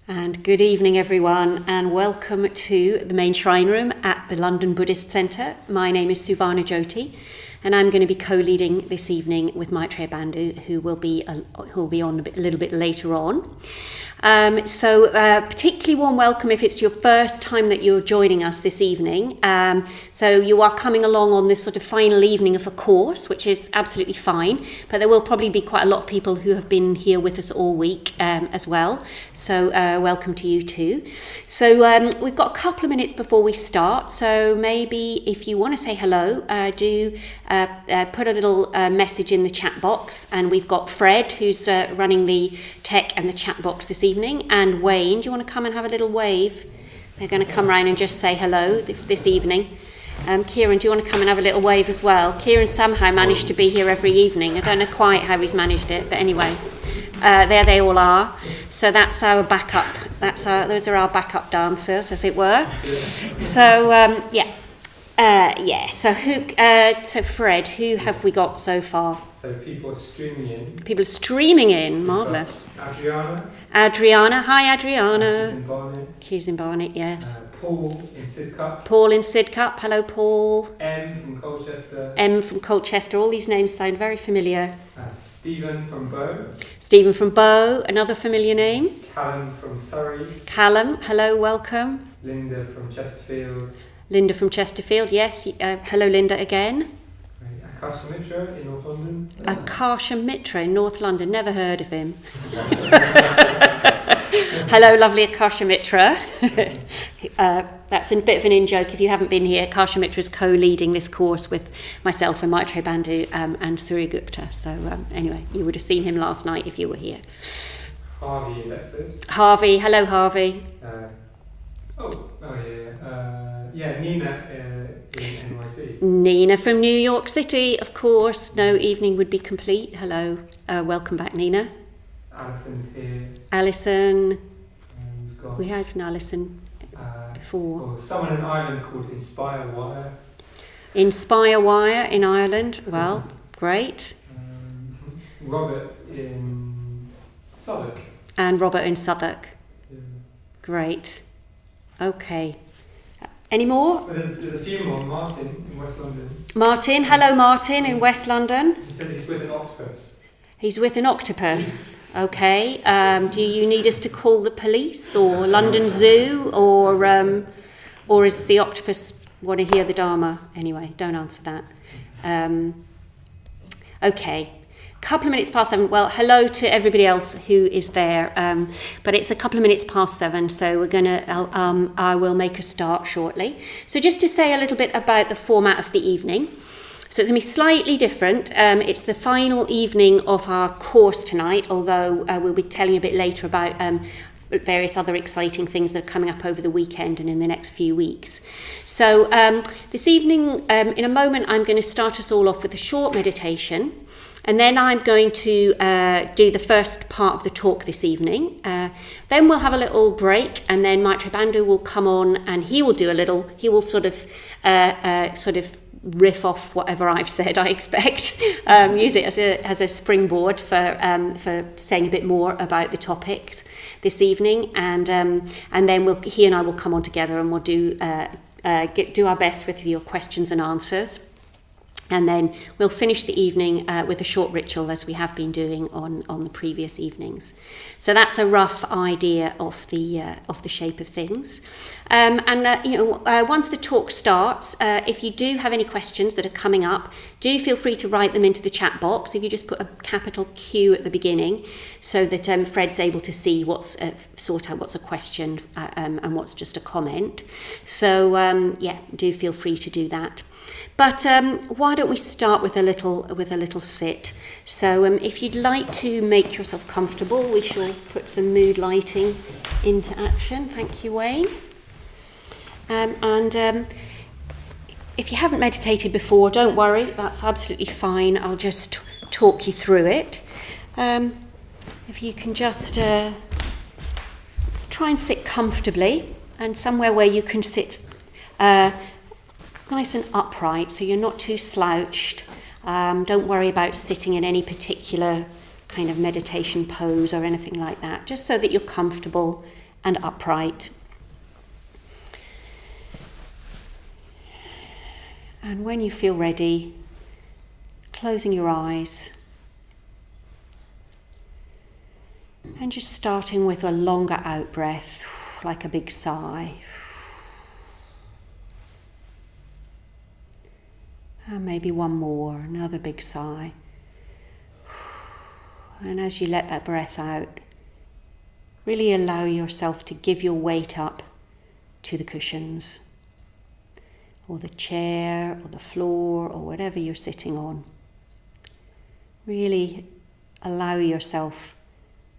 And good evening everyone, and welcome to the main shrine room at the London Buddhist Centre. My name is Suvarna Jyoti, and I'm going to be co-leading this evening with Maitreya Bandhu, who will be on a little bit later on. Particularly warm welcome if it's your first time that you're joining us this evening. So you are coming along on this sort of final evening of a course, which is absolutely fine, but there will probably be quite a lot of people who have been here with us all week as well. So welcome to you too. So we've got a couple of minutes before we start, so maybe if you want to say hello, do put a little message in the chat box, and we've got Fred who's running the tech and the chat box this evening, and Wayne, do you want to come and have a little wave? They're going to come round and just say hello this evening. Kieran, do you want to come and have a little wave as well? Kieran somehow managed to be here every evening. I don't know quite how he's managed it, but anyway, there they all are. So that's our backup. Those are our backup dancers, as it were. So So Fred, who have we got so far? So people are streaming in. People are streaming in, marvellous. Adriana. Hi Adriana. She's in Barnet. She's in Barnet, yes. Paul in Sidcup. Paul in Sidcup, hello Paul. M from Colchester. M from Colchester, all these names sound very familiar. Stephen from Bow. Stephen from Bow, another familiar name. Callum from Surrey. Callum, hello, welcome. Linda from Chesterfield. Linda from Chesterfield, yes. Hello Linda again. Akasha Mitra in North London. Akasha Mitra in North London, never heard of him. Hello, lovely Akasha Mitra. That's a bit of an in-joke. If you haven't been here, Akasha Mitra is co-leading this course with myself and Maitreya Bandhu and Surya Gupta. So anyway, you would have seen him last night if you were here. Harvey in Bedford. Harvey, hello Harvey. Nina in NYC. Nina from New York City, of course. No evening would be complete. Hello, welcome back Nina. Alison's here. Alison. Got, we had an Alison before. Someone in Ireland called Inspire Wire. Inspire Wire in Ireland. Well, great. Robert in Southwark. And Robert in Southwark. Yeah. Great. Okay. Any more? There's a few more. Martin in West London. Martin. Hello Martin in West London. He says he's with an octopus. He's with an octopus. Okay. Do you need us to call the police or London Zoo or is the octopus want to hear the Dharma? Anyway, don't answer that. Okay. Couple of minutes past 7. Well, hello to everybody else who is there. But it's a couple of minutes past 7, so I will make a start shortly. So just to say a little bit about the format of the evening. So it's going to be slightly different. It's the final evening of our course tonight, although we'll be telling you a bit later about various other exciting things that are coming up over the weekend and in the next few weeks. So this evening, in a moment, I'm going to start us all off with a short meditation. And then I'm going to do the first part of the talk this evening. Then we'll have a little break, and then Maitreya Bandhu will come on, and he will sort of riff off whatever I've said, I expect. Use it as a springboard for saying a bit more about the topics this evening, and then he and I will come on together, and we'll do our best with your questions and answers. And then we'll finish the evening with a short ritual, as we have been doing on the previous evenings. So that's a rough idea of the shape of things. Once the talk starts, if you do have any questions that are coming up, do feel free to write them into the chat box. If you just put a capital Q at the beginning, so that Fred's able to see sort out what's a question and what's just a comment. So do feel free to do that. But why don't we start with a little sit? So if you'd like to make yourself comfortable, we shall put some mood lighting into action. Thank you, Wayne. If you haven't meditated before, don't worry, that's absolutely fine. I'll just talk you through it. If you can just try and sit comfortably, and somewhere where you can sit nice and upright, so you're not too slouched. Don't worry about sitting in any particular kind of meditation pose or anything like that, just so that you're comfortable and upright. And when you feel ready, closing your eyes and just starting with a longer out breath, like a big sigh. And maybe one more, another big sigh. And as you let that breath out, really allow yourself to give your weight up to the cushions, or the chair, or the floor, or whatever you're sitting on. Really allow yourself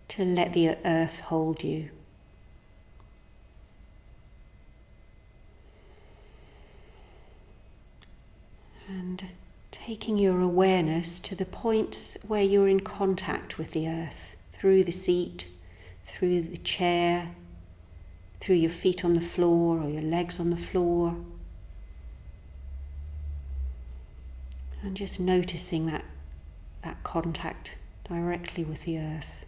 to let the earth hold you. And taking your awareness to the points where you're in contact with the earth, through the seat, through the chair, through your feet on the floor or your legs on the floor. And just noticing that contact directly with the earth.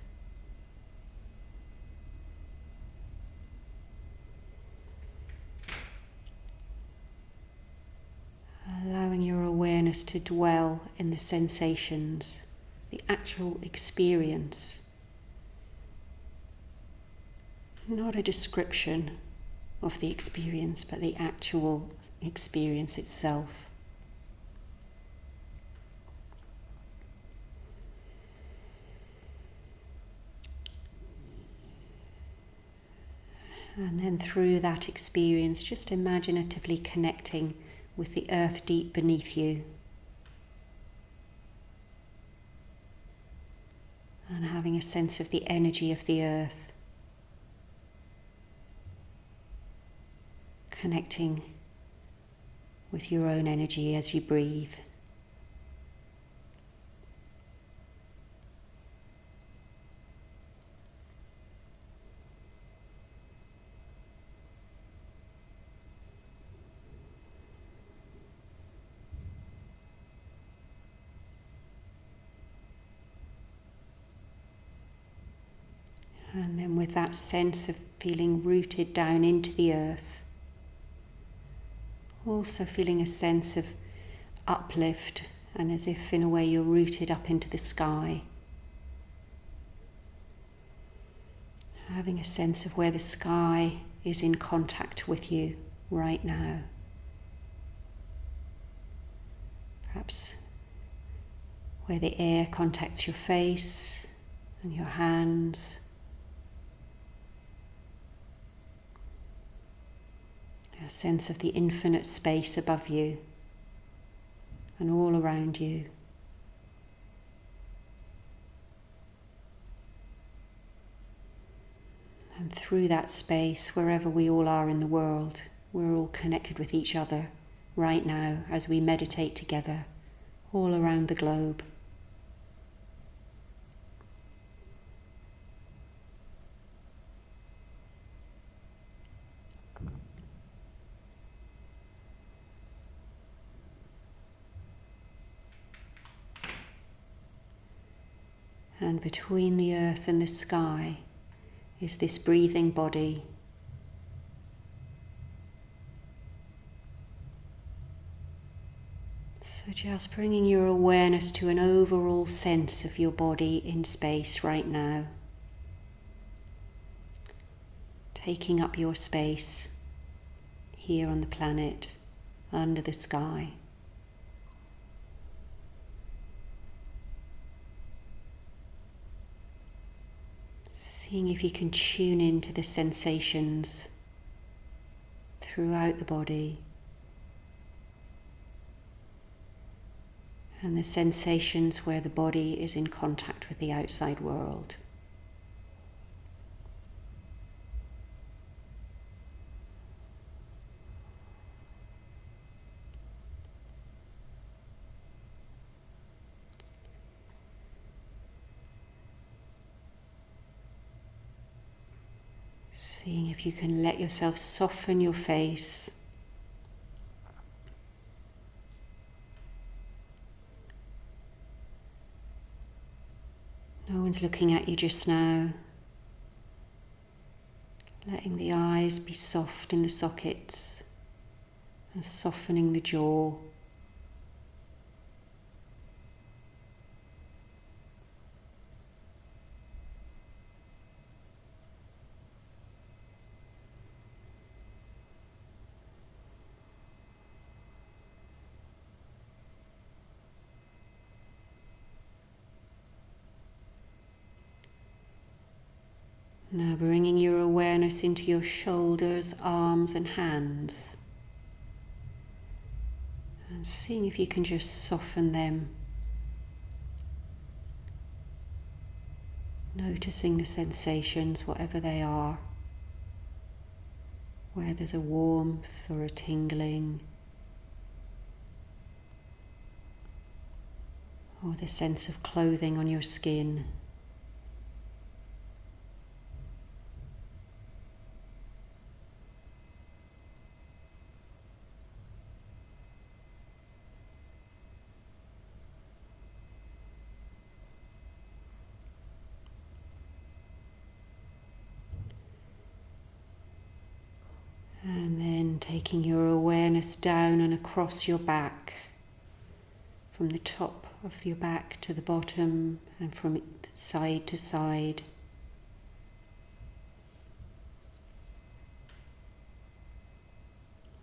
Allowing your awareness to dwell in the sensations, the actual experience. Not a description of the experience, but the actual experience itself. And then through that experience, just imaginatively connecting with the earth deep beneath you. And having a sense of the energy of the earth. Connecting with your own energy as you breathe. And then with that sense of feeling rooted down into the earth, also feeling a sense of uplift, and as if in a way you're rooted up into the sky. Having a sense of where the sky is in contact with you right now. Perhaps where the air contacts your face and your hands. A sense of the infinite space above you and all around you. And through that space, wherever we all are in the world, we're all connected with each other right now as we meditate together all around the globe. And between the earth and the sky is this breathing body. So just bringing your awareness to an overall sense of your body in space right now. Taking up your space here on the planet, under the sky. Seeing if you can tune into the sensations throughout the body and the sensations where the body is in contact with the outside world. Seeing if you can let yourself soften your face. No one's looking at you just now. letting the eyes be soft in the sockets and softening the jaw. Now bringing your awareness into your shoulders, arms and hands, and seeing if you can just soften them, noticing the sensations, whatever they are, where there's a warmth or a tingling, or the sense of clothing on your skin. And then taking your awareness down and across your back, from the top of your back to the bottom and from side to side.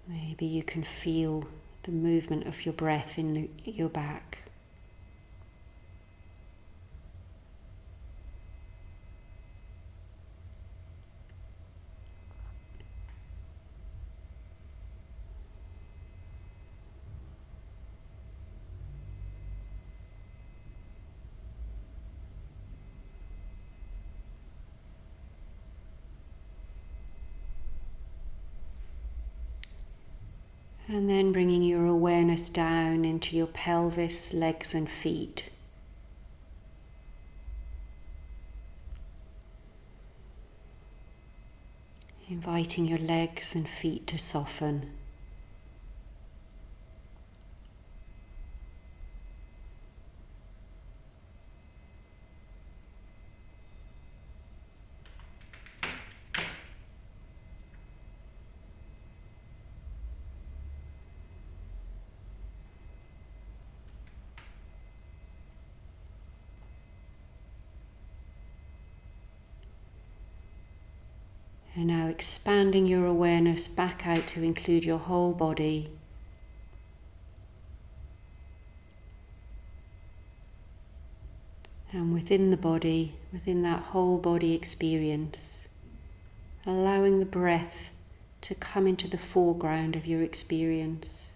Maybe you can feel the movement of your breath in your back. And then bringing your awareness down into your pelvis, legs and feet. Inviting your legs and feet to soften. And now expanding your awareness back out to include your whole body. And within the body, within that whole body experience, allowing the breath to come into the foreground of your experience.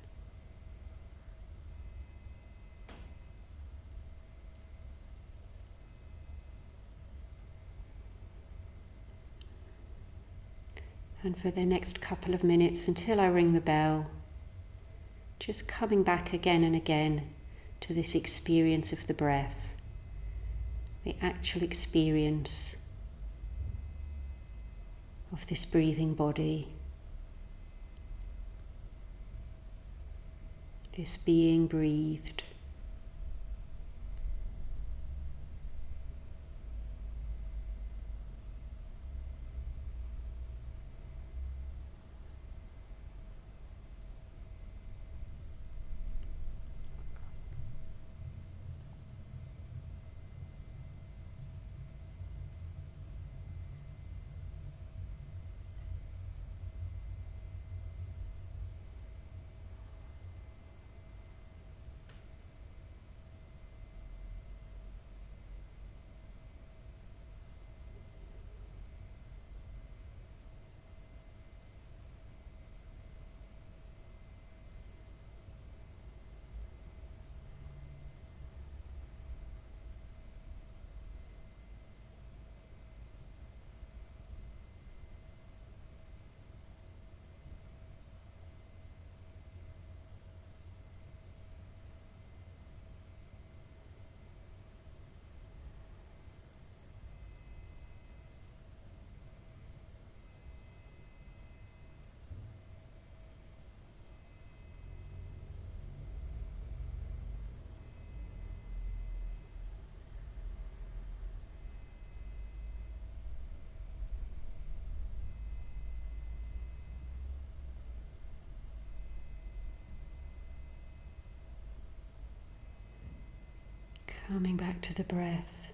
And for the next couple of minutes until I ring the bell, just coming back again and again to this experience of the breath, the actual experience of this breathing body, this being breathed. Coming back to the breath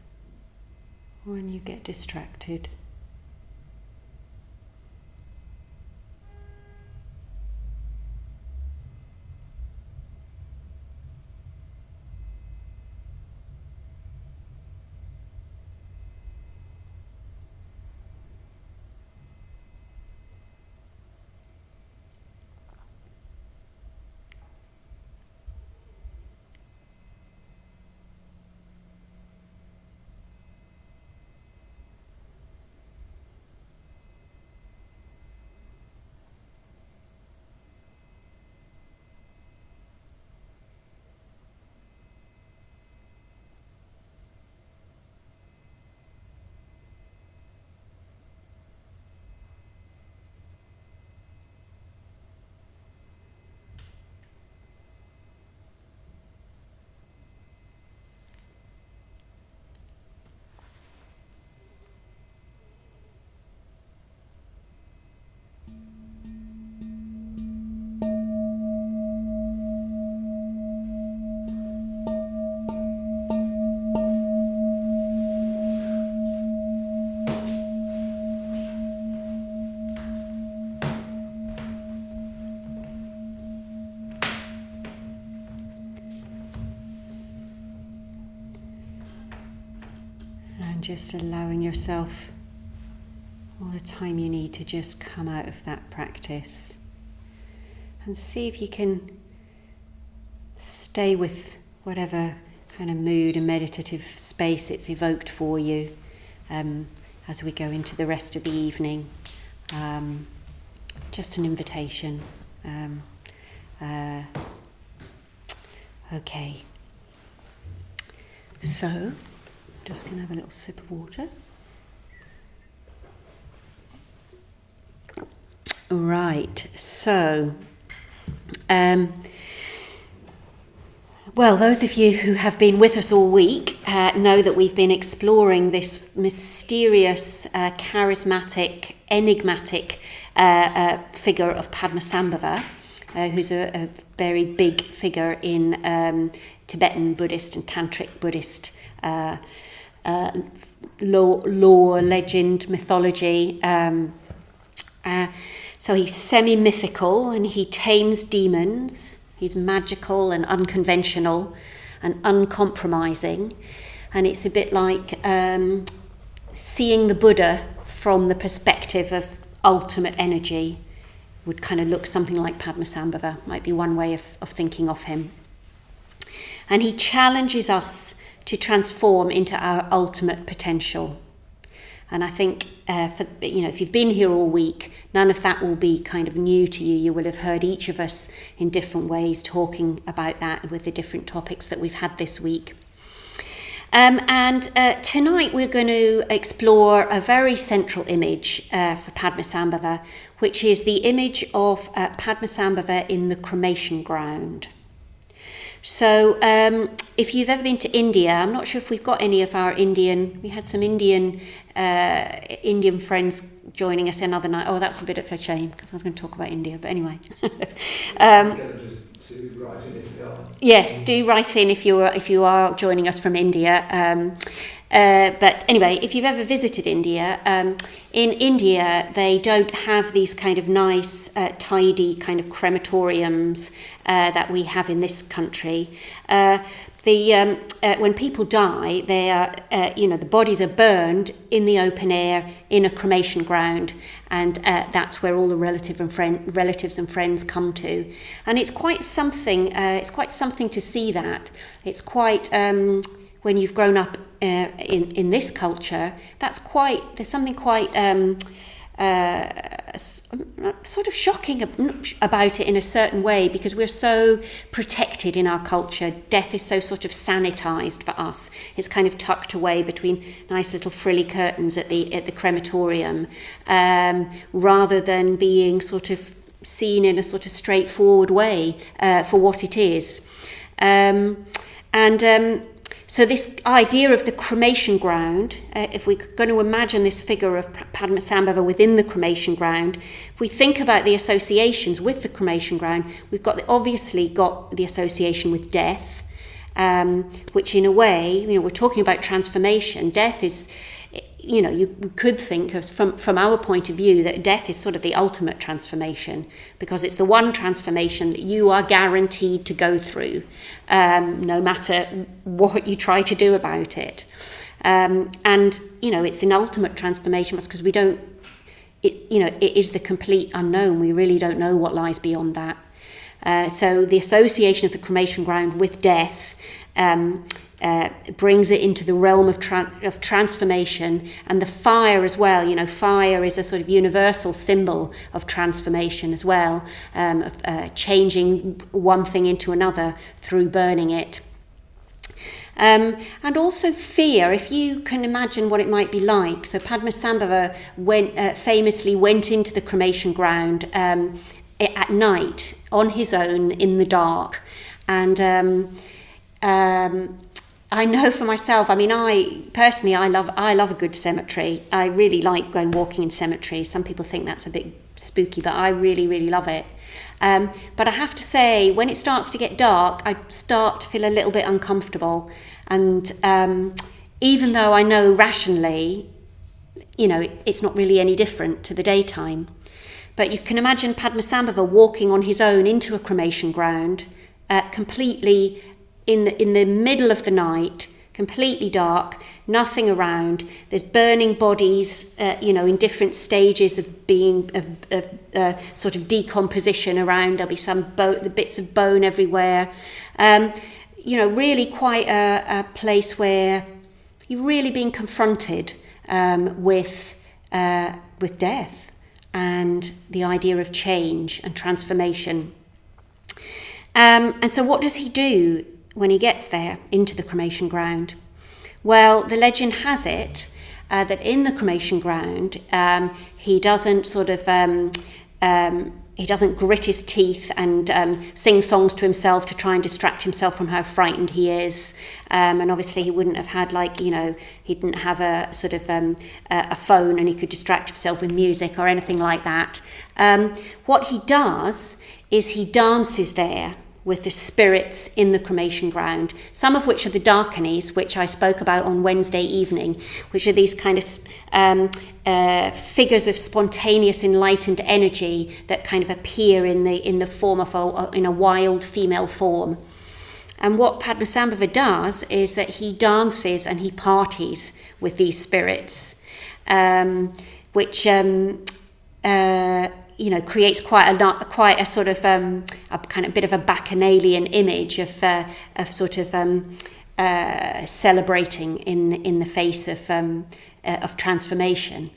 when you get distracted. And just allowing yourself all the time you need to just come out of that practice and see if you can stay with whatever kind of mood and meditative space it's evoked for you as we go into the rest of the evening. Just an invitation. Okay. So, just going to have a little sip of water. Right, so, well, those of you who have been with us all week know that we've been exploring this mysterious, charismatic, enigmatic figure of Padmasambhava, who's a very big figure in Tibetan Buddhist and Tantric Buddhist lore, legend, mythology. So he's semi-mythical and he tames demons. He's magical and unconventional and uncompromising. And it's a bit like seeing the Buddha from the perspective of ultimate energy would kind of look something like Padmasambhava, might be one way of thinking of him. And he challenges us to transform into our ultimate potential. And I think, if you've been here all week, none of that will be kind of new to you. You will have heard each of us in different ways talking about that with the different topics that we've had this week. Tonight we're going to explore a very central image for Padmasambhava, which is the image of Padmasambhava in the cremation ground. So if you've ever been to India, I'm not sure if we've got any of our we had some Indian friends joining us another night. Oh, that's a bit of a shame because I was going to talk about India, but anyway. Yes, do write in if you are joining us from India. But anyway, if you've ever visited India, in India they don't have these kind of nice, tidy kind of crematoriums that we have in this country. When people die, they are, the bodies are burned in the open air in a cremation ground, and that's where all the relatives and friends come to. And it's quite something. It's quite something to see that. It's quite when you've grown up in this culture. There's something quite sort of shocking about it in a certain way, because we're so protected in our culture. Death is so sort of sanitized for us. It's kind of tucked away between nice little frilly curtains at the crematorium, rather than being sort of seen in a sort of straightforward way for what it is. So this idea of the cremation ground, if we're going to imagine this figure of Padmasambhava within the cremation ground, if we think about the associations with the cremation ground, we've obviously got the association with death, which in a way, we're talking about transformation. Death is, you could think of, from our point of view, that death is sort of the ultimate transformation, because it's the one transformation that you are guaranteed to go through, no matter what you try to do about it. And it's an ultimate transformation because we don't, it is the complete unknown. We really don't know what lies beyond that. So the association of the cremation ground with death brings it into the realm of transformation, and the fire as well. Fire is a sort of universal symbol of transformation as well, of changing one thing into another through burning it. And also fear, if you can imagine what it might be like. So Padmasambhava famously went into the cremation ground at night on his own in the dark. And I know for myself, I personally love a good cemetery. I really like going walking in cemeteries. Some people think that's a bit spooky, but I really, really love it. But I have to say, when it starts to get dark, I start to feel a little bit uncomfortable. And even though I know rationally, it's not really any different to the daytime. But you can imagine Padmasambhava walking on his own into a cremation ground, completely in the middle of the night, completely dark, nothing around. There's burning bodies, in different stages of being sort of decomposition around. There'll be the bits of bone everywhere. Really quite a place where you're really being confronted with death and the idea of change and transformation. And so what does he do when he gets there into the cremation ground? Well, the legend has it that in the cremation ground, he doesn't sort of he doesn't grit his teeth and sing songs to himself to try and distract himself from how frightened he is. And obviously he wouldn't have had he didn't have a sort of a phone and he could distract himself with music or anything like that. What he does is he dances there with the spirits in the cremation ground, some of which are the Darkanies, which I spoke about on Wednesday evening, which are these kind of figures of spontaneous enlightened energy that kind of appear in the form of in a wild female form. And what Padmasambhava does is that he dances and he parties with these spirits, which creates quite a sort of a kind of bit of a bacchanalian image of sort of celebrating in the face of transformation,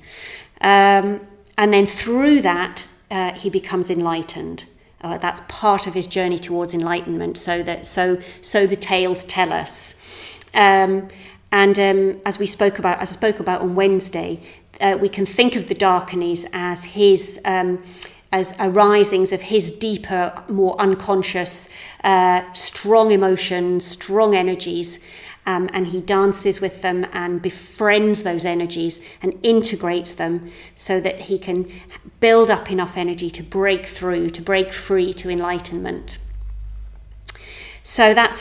and then through that he becomes enlightened. That's part of his journey towards enlightenment. So the tales tell us, and as I spoke about on Wednesday. We can think of the Darkanies as his as arisings of his deeper, more unconscious, strong emotions, strong energies, and he dances with them and befriends those energies and integrates them so that he can build up enough energy to break through, to break free to enlightenment. So that's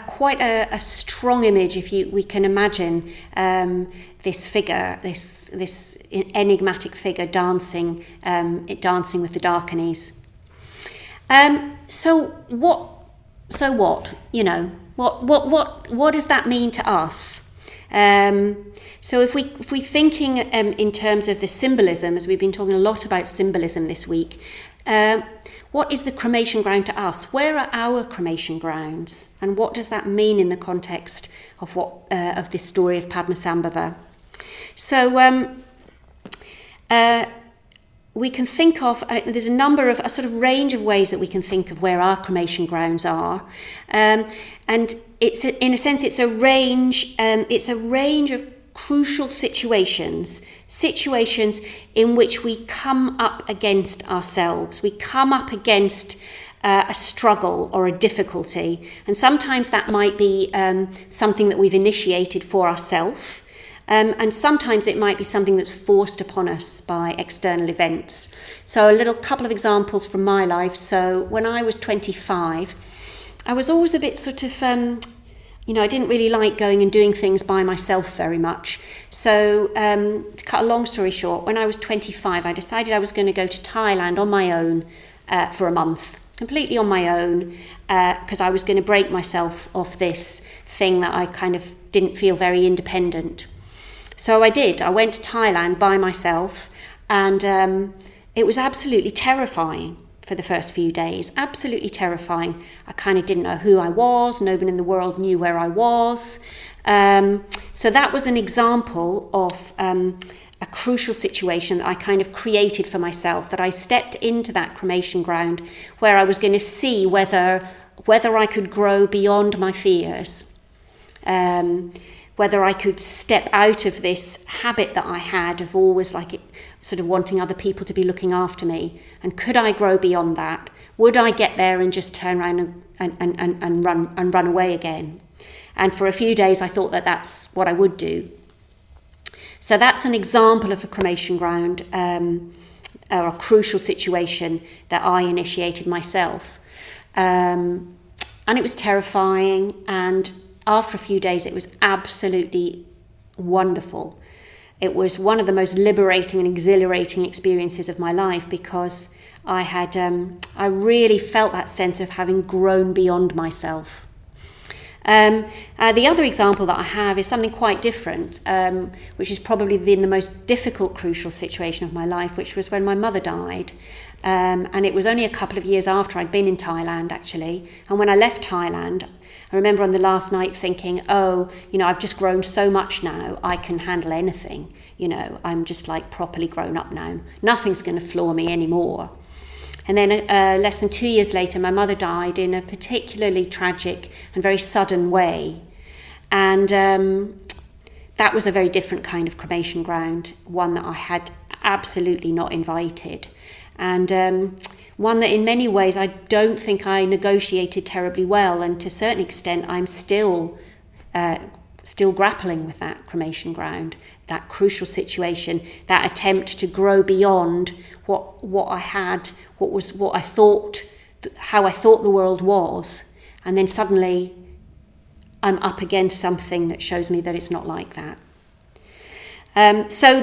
quite a strong image. We can imagine this figure, this enigmatic figure dancing with the Darkanies. So what? What does that mean to us? So if we thinking in terms of the symbolism, as we've been talking a lot about symbolism this week. What is the cremation ground to us? Where are our cremation grounds? And what does that mean in the context of of this story of Padmasambhava? So we can think of, there's a sort of range of ways that we can think of where our cremation grounds are. And it's, in a sense, it's a range of crucial situations in which we come up against ourselves. We come up against a struggle or a difficulty. And sometimes that might be something that we've initiated for ourselves. And sometimes it might be something that's forced upon us by external events. So a couple of examples from my life. So when I was 25, I was always a bit sort of I didn't really like going and doing things by myself very much. So to cut a long story short, when I was 25, I decided I was going to go to Thailand on my own for a month, completely on my own, because I was going to break myself of this thing that I kind of didn't feel very independent. So I did. I went to Thailand by myself, and it was absolutely terrifying for the first few days. Absolutely terrifying. I kind of didn't know who I was. No one in the world knew where I was. So that was an example of a crucial situation that I kind of created for myself, that I stepped into that cremation ground where I was going to see whether I could grow beyond my fears, whether I could step out of this habit that I had of always sort of wanting other people to be looking after me, and could I grow beyond that? Would I get there and just turn around and run away again? And for a few days I thought that that's what I would do. So that's an example of a cremation ground, or a crucial situation that I initiated myself. And it was terrifying, and after a few days it was absolutely wonderful. It was one of the most liberating and exhilarating experiences of my life, because I really felt that sense of having grown beyond myself. The other example that I have is something quite different, which has probably been the most difficult, crucial situation of my life, which was when my mother died. And it was only a couple of years after I'd been in Thailand, actually. And when I left Thailand, I remember on the last night thinking, I've just grown so much now, I can handle anything. I'm just properly grown up now. Nothing's going to floor me anymore. And then less than 2 years later, my mother died in a particularly tragic and very sudden way. And that was a very different kind of cremation ground, one that I had absolutely not invited. And one that in many ways I don't think I negotiated terribly well, and to a certain extent I'm still grappling with that cremation ground, that crucial situation, that attempt to grow beyond what I had, how I thought the world was, and then suddenly I'm up against something that shows me that it's not like that. So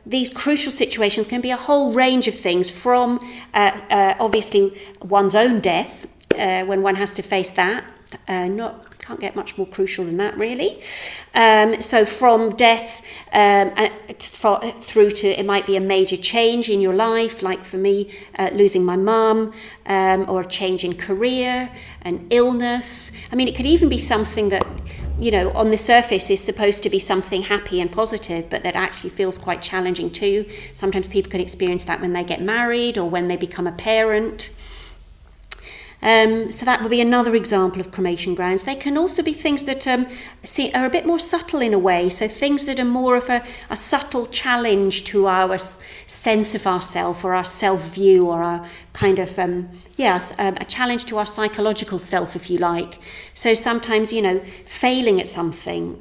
these crucial situations can be a whole range of things, from obviously one's own death, when one has to face that. Can't get much more crucial than that, really. So from death through to, it might be a major change in your life, like for me, losing my mum, or a change in career, an illness. I mean, it could even be something that, on the surface is supposed to be something happy and positive, but that actually feels quite challenging too. Sometimes people can experience that when they get married or when they become a parent. So that would be another example of cremation grounds. They can also be things that are a bit more subtle in a way, so things that are more of a subtle challenge to our sense of ourself, or our self-view, or our kind of, a challenge to our psychological self, if you like. So sometimes, failing at something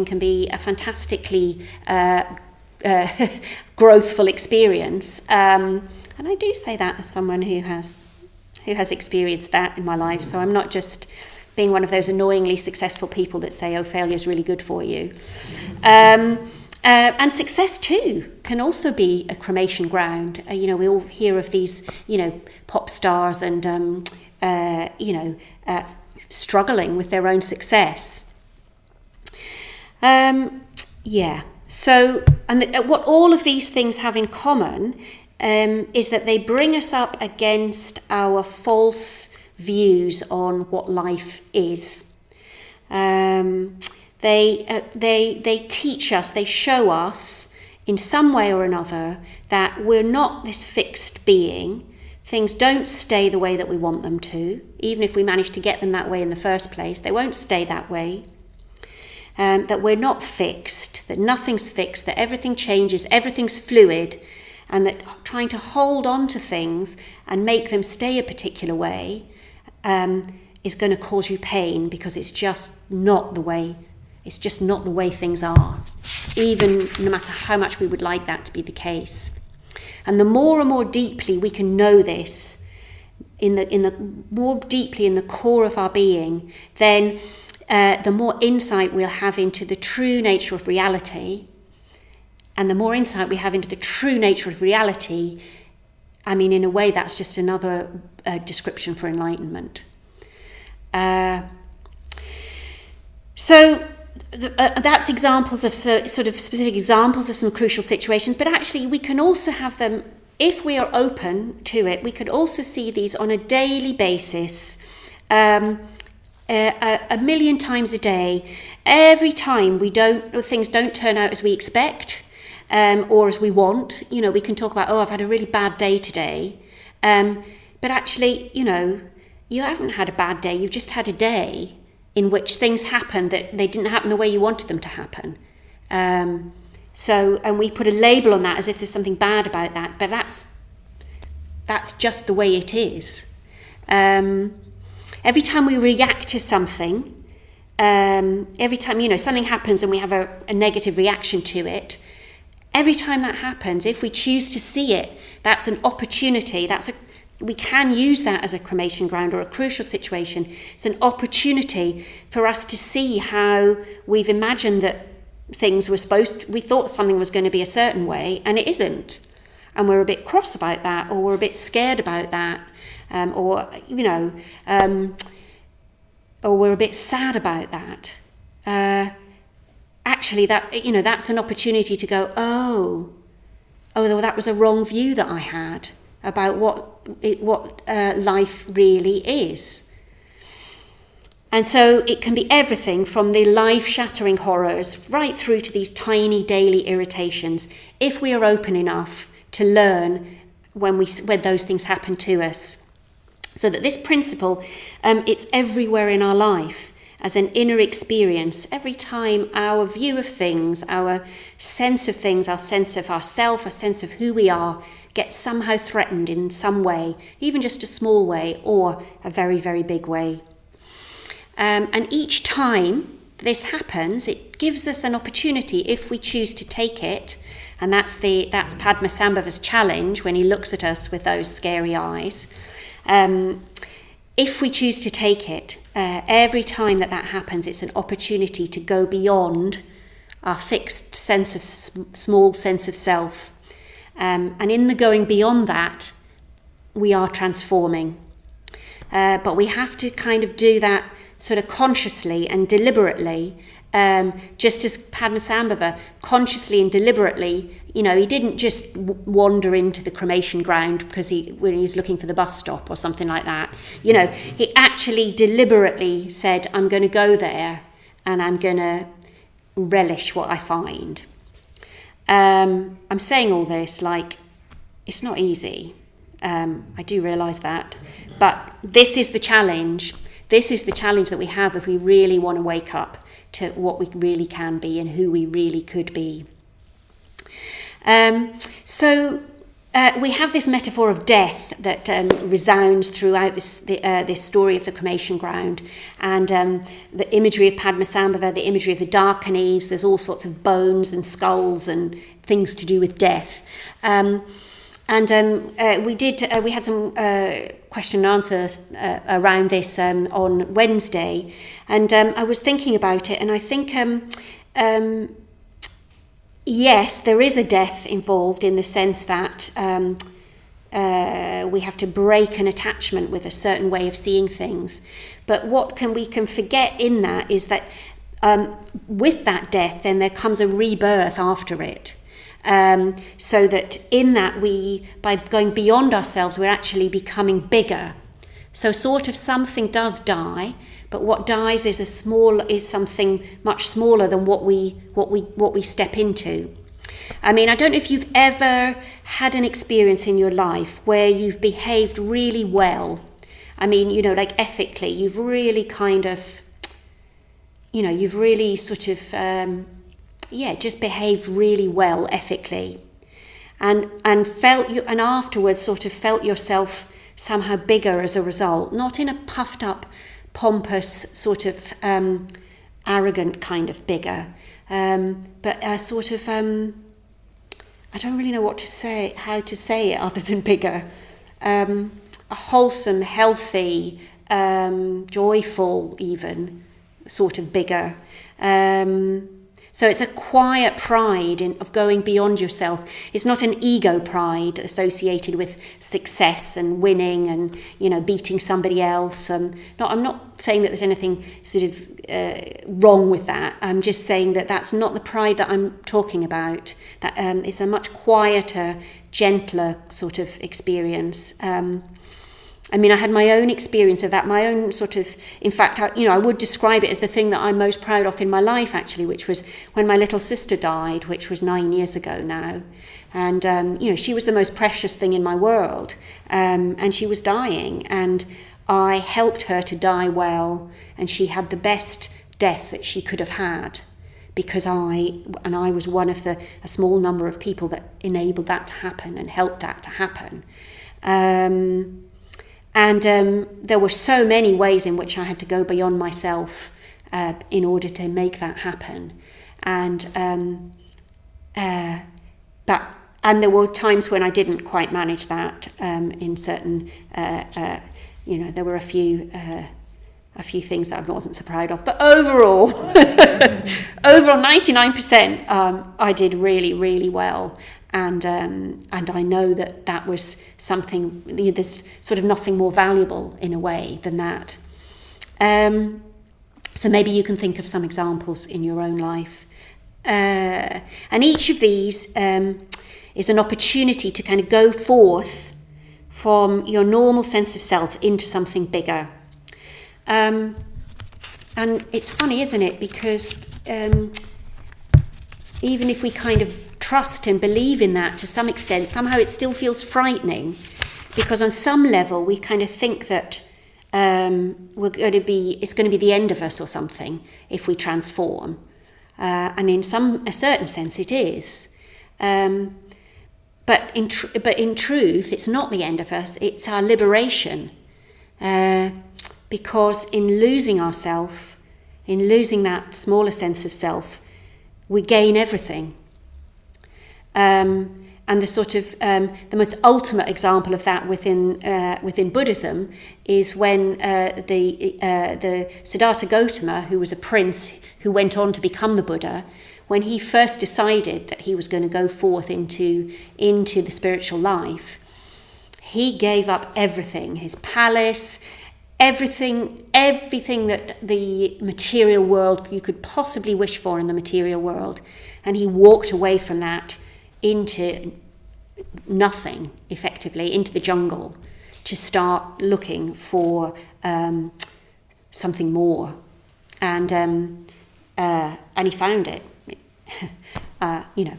can be a fantastically growthful experience. And I do say that as someone who has experienced that in my life. So I'm not just being one of those annoyingly successful people that say, failure is really good for you. And success too can also be a cremation ground. We all hear of these, pop stars and, struggling with their own success. So, what all of these things have in common is that they bring us up against our false views on what life is. They teach us, they show us in some way or another that we're not this fixed being. Things don't stay the way that we want them to. Even if we manage to get them that way in the first place, they won't stay that way. That we're not fixed, that nothing's fixed, that everything changes, everything's fluid, and that trying to hold on to things and make them stay a particular way is going to cause you pain, because it's just not the way things are, even no matter how much we would like that to be the case. And the more and more deeply we can know this, in the more deeply in the core of our being, then the more insight we'll have into the true nature of reality. And the more insight we have into the true nature of reality, I mean, in a way, that's just another description for enlightenment. So that's examples of sort of specific examples of some crucial situations, but actually we can also have them, if we are open to it, we could also see these on a daily basis, a million times a day. Every time things don't turn out as we expect, or as we want, we can talk about, I've had a really bad day today. But actually, you haven't had a bad day, you've just had a day in which things happened that they didn't happen the way you wanted them to happen. And we put a label on that as if there's something bad about that, but that's just the way it is. Every time we react to something, every time, something happens and we have a negative reaction to it, every time that happens, if we choose to see it, that's an opportunity. We can use that as a cremation ground or a crucial situation. It's an opportunity for us to see how we've imagined that things were we thought something was going to be a certain way, and it isn't. And we're a bit cross about that, or we're a bit scared about that, or we're a bit sad about that. Actually, that's an opportunity to go, that was a wrong view that I had about what life really is. And so it can be everything from the life-shattering horrors right through to these tiny daily irritations, if we are open enough to learn when those things happen to us. So that this principle, it's everywhere in our life as an inner experience. Every time our view of things, our sense of things, our sense of ourself, our sense of who we are, gets somehow threatened in some way, even just a small way or a very, very big way. And each time this happens, it gives us an opportunity, if we choose to take it, and that's Padmasambhava's challenge when he looks at us with those scary eyes. If we choose to take it, every time that happens, it's an opportunity to go beyond our fixed small sense of self. And in the going beyond that, we are transforming. But we have to kind of do that sort of consciously and deliberately, just as Padmasambhava consciously and deliberately, he didn't just wander into the cremation ground when he's looking for the bus stop or something like that. He actually deliberately said, I'm going to go there and I'm going to relish what I find. I'm saying all this like it's not easy. I do realise that. But this is the challenge. This is the challenge that we have if we really want to wake up to what we really can be and who we really could be. So we have this metaphor of death that resounds throughout this story of the cremation ground, and the imagery of Padmasambhava, the imagery of the Darkanis. There's all sorts of bones and skulls and things to do with death. We had some question and answers around this on Wednesday, and I was thinking about it, and I think yes, there is a death involved in the sense that we have to break an attachment with a certain way of seeing things. But what we can forget in that is that with that death, then there comes a rebirth after it. So that in that by going beyond ourselves, we're actually becoming bigger. So sort of something does die, but what dies is something much smaller than what we step into. I mean, I don't know if you've ever had an experience in your life where you've behaved really well. I mean, like ethically, you've really kind of, you've really sort of, just behaved really well ethically, and afterwards sort of felt yourself somehow bigger as a result, not in a puffed up, pompous sort of arrogant kind of bigger, but a sort of I don't really know how to say it other than bigger. a wholesome, healthy, joyful, even sort of bigger. So it's a quiet pride of going beyond yourself. It's not an ego pride associated with success and winning and, beating somebody else. I'm not saying that there's anything sort of wrong with that. I'm just saying that that's not the pride that I'm talking about. That it's a much quieter, gentler sort of experience. I had my own experience of that, my own sort of, in fact, I would describe it as the thing that I'm most proud of in my life, actually, which was when my little sister died, which was 9 years ago now. And, she was the most precious thing in my world, and she was dying, and I helped her to die well, and she had the best death that she could have had, because I was one of a small number of people that enabled that to happen and helped that to happen. And there were so many ways in which I had to go beyond myself in order to make that happen. And there were times when I didn't quite manage that in certain, there were a few things that I wasn't so proud of. But overall, 99%, I did really, really well. And I know that was something, there's sort of nothing more valuable in a way than that. So maybe you can think of some examples in your own life. And each of these is an opportunity to kind of go forth from your normal sense of self into something bigger. And it's funny, isn't it? Because even if we kind of trust and believe in that to some extent, somehow it still feels frightening, because on some level we kind of think that it's going to be the end of us or something if we transform, and in a certain sense it is, but in truth it's not the end of us, it's our liberation, because in losing ourself, in losing that smaller sense of self, we gain everything. And the sort of the most ultimate example of that within Buddhism is when the Siddhartha Gautama, who was a prince who went on to become the Buddha, when he first decided that he was going to go forth into the spiritual life, he gave up everything, his palace, everything that the material world you could possibly wish for in the material world, and he walked away from that into nothing, effectively, into the jungle, to start looking for something more, and he found it.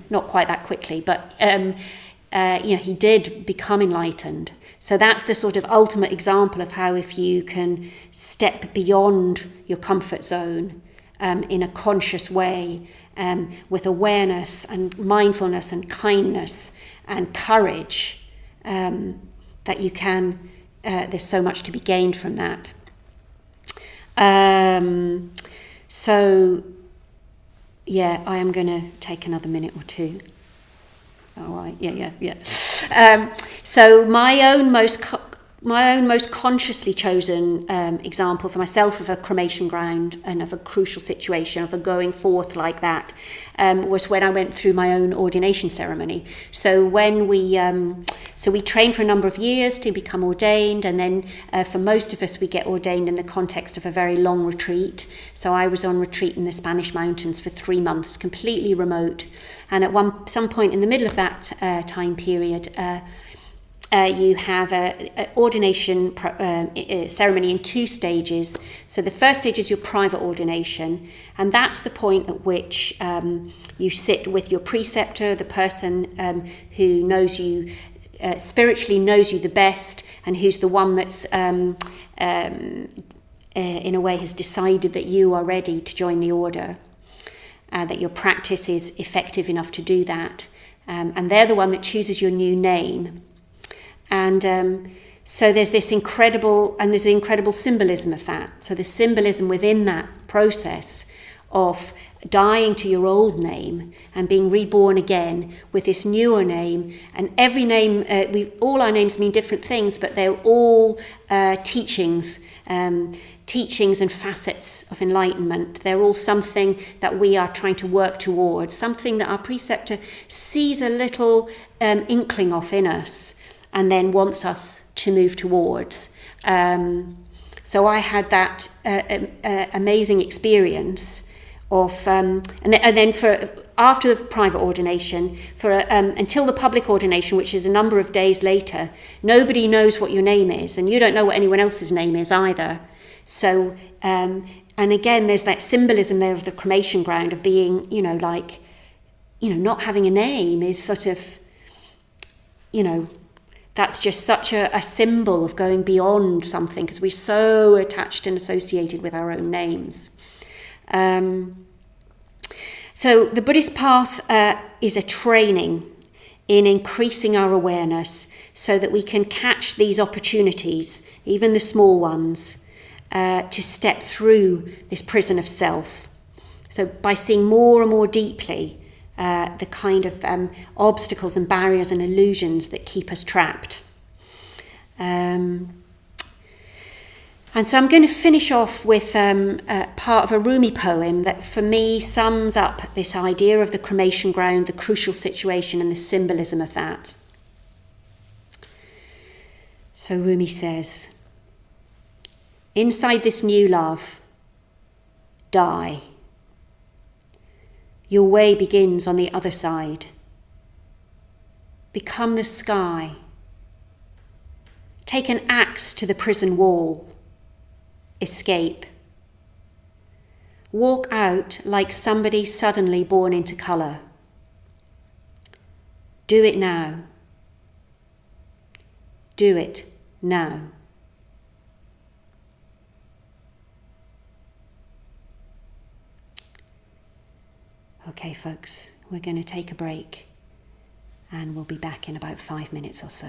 Not quite that quickly, but he did become enlightened. So that's the sort of ultimate example of how, if you can step beyond your comfort zone in a conscious way, with awareness and mindfulness and kindness and courage, that you can, there's so much to be gained from that. So, yeah, I am going to take another minute or two. All right, yeah. So my own most consciously chosen example for myself of a cremation ground and of a crucial situation, of a going forth like that, was when I went through my own ordination ceremony. So when we train for a number of years to become ordained, and then for most of us we get ordained in the context of a very long retreat. So I was on retreat in the Spanish mountains for 3 months, completely remote, and at some point in the middle of that time period, you have an ordination ceremony in 2 stages. So the first stage is your private ordination, and that's the point at which you sit with your preceptor, the person who knows you, spiritually knows you the best, and who's the one that's in a way has decided that you are ready to join the order, that your practice is effective enough to do that, and they're the one that chooses your new name. And so there's this incredible symbolism of that. So the symbolism within that process of dying to your old name and being reborn again with this newer name. And every name, all our names mean different things, but they're all teachings and facets of enlightenment. They're all something that we are trying to work towards, something that our preceptor sees a little inkling of in us and then wants us to move towards. So I had that amazing experience of, and then for after the private ordination, for until the public ordination, which is a number of days later, nobody knows what your name is, and you don't know what anyone else's name is either. So, and again, there's that symbolism there of the cremation ground of being, not having a name is sort of, that's just such a symbol of going beyond something, because we're so attached and associated with our own names. So the Buddhist path is a training in increasing our awareness so that we can catch these opportunities, even the small ones, to step through this prison of self. So by seeing more and more deeply the kind of obstacles and barriers and illusions that keep us trapped. And so I'm going to finish off with part of a Rumi poem that for me sums up this idea of the cremation ground, the crucial situation and the symbolism of that. So Rumi says, "Inside this new love, die. Your way begins on the other side. Become the sky. Take an axe to the prison wall. Escape. Walk out like somebody suddenly born into colour. Do it now. Do it now." Okay, folks, we're going to take a break and we'll be back in about 5 minutes or so.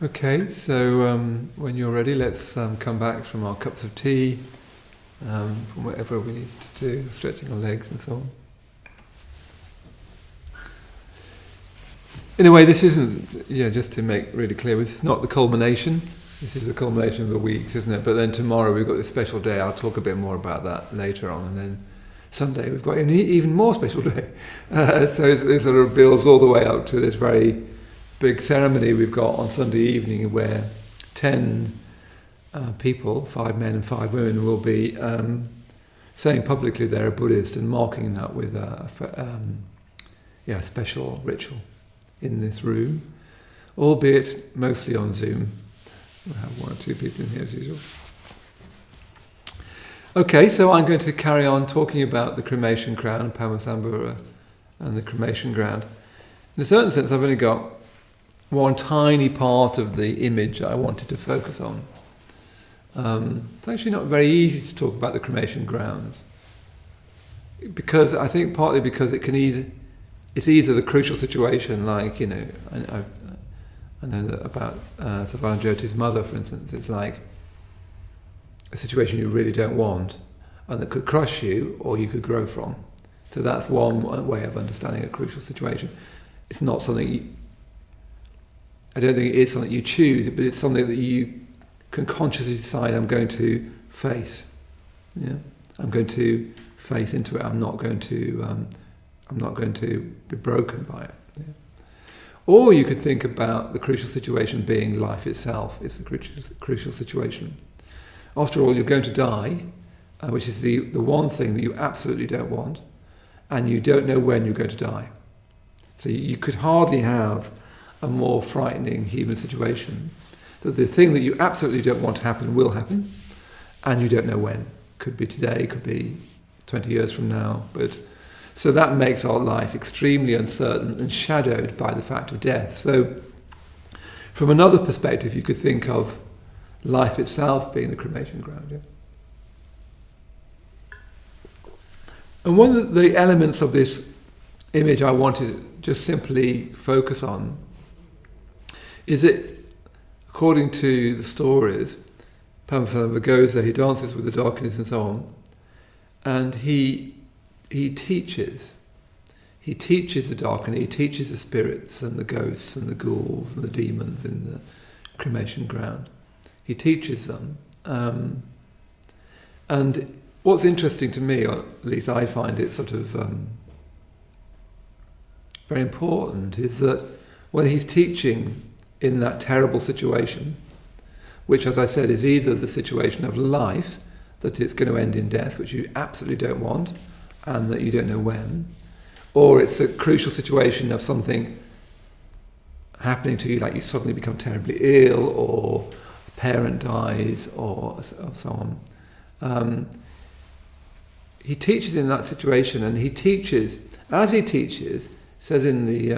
Okay, so when you're ready, let's come back from our cups of tea, from whatever we need to do, stretching our legs and so on. In a way, this isn't, just to make really clear, this is not the culmination. This is the culmination of the weeks, isn't it? But then tomorrow we've got this special day. I'll talk a bit more about that later on. And then Sunday we've got an even more special day. So it sort of builds all the way up to this very big ceremony we've got on Sunday evening where 10 people, 5 men and 5 women, will be saying publicly they're a Buddhist and marking that with a special ritual in this room, albeit mostly on Zoom. We'll have 1 or 2 people in here as usual. Okay, so I'm going to carry on talking about the cremation ground, Padmasambhava, and the cremation ground. In a certain sense, I've only got one tiny part of the image I wanted to focus on. It's actually not very easy to talk about the cremation grounds, because I think partly because it's either the crucial situation, like I know that about Siddhartha Gautama's mother, for instance. It's like a situation you really don't want, and that could crush you, or you could grow from. So that's one way of understanding a crucial situation. It's not something I don't think it is something you choose, but it's something that you can consciously decide, I'm going to face. Yeah, I'm going to face into it. I'm not going to be broken by it. Yeah. Or you could think about the crucial situation being life itself. It's the crucial situation. After all, you're going to die, which is the one thing that you absolutely don't want, and you don't know when you're going to die. So you could hardly have a more frightening human situation, that the thing that you absolutely don't want to happen will happen, and you don't know when. Could be today, could be 20 years from now. So that makes our life extremely uncertain and shadowed by the fact of death. So from another perspective, you could think of life itself being the cremation ground. Yeah? And one of the elements of this image I wanted to just simply focus on is that, according to the stories, Padmasambhava goes there, he dances with the darkness and so on, and he teaches the darkness, he teaches the spirits and the ghosts and the ghouls and the demons in the cremation ground. He teaches them. And what's interesting to me, or at least I find it sort of very important, is that when he's teaching in that terrible situation, which, as I said, is either the situation of life, that it's going to end in death, which you absolutely don't want, and that you don't know when, or it's a crucial situation of something happening to you, like you suddenly become terribly ill, or a parent dies, or so on. He teaches in that situation, and he teaches, as he teaches, says in the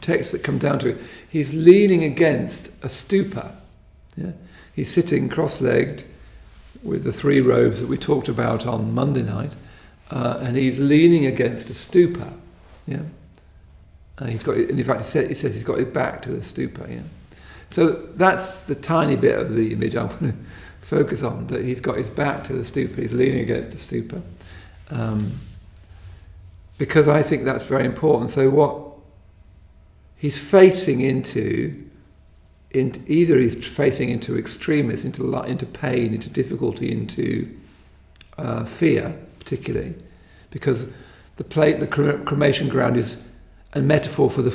text that come down to it, he's leaning against a stupa. Yeah? He's sitting cross-legged with the 3 robes that we talked about on Monday night, and he's leaning against a stupa. Yeah? And he's got, and in fact, he says he's got his back to the stupa. Yeah? So that's the tiny bit of the image I want to focus on, that he's got his back to the stupa, he's leaning against the stupa. Because I think that's very important. So what he's facing into either he's facing into extremis, into pain, into difficulty, into fear, particularly, because the cremation ground is a metaphor for the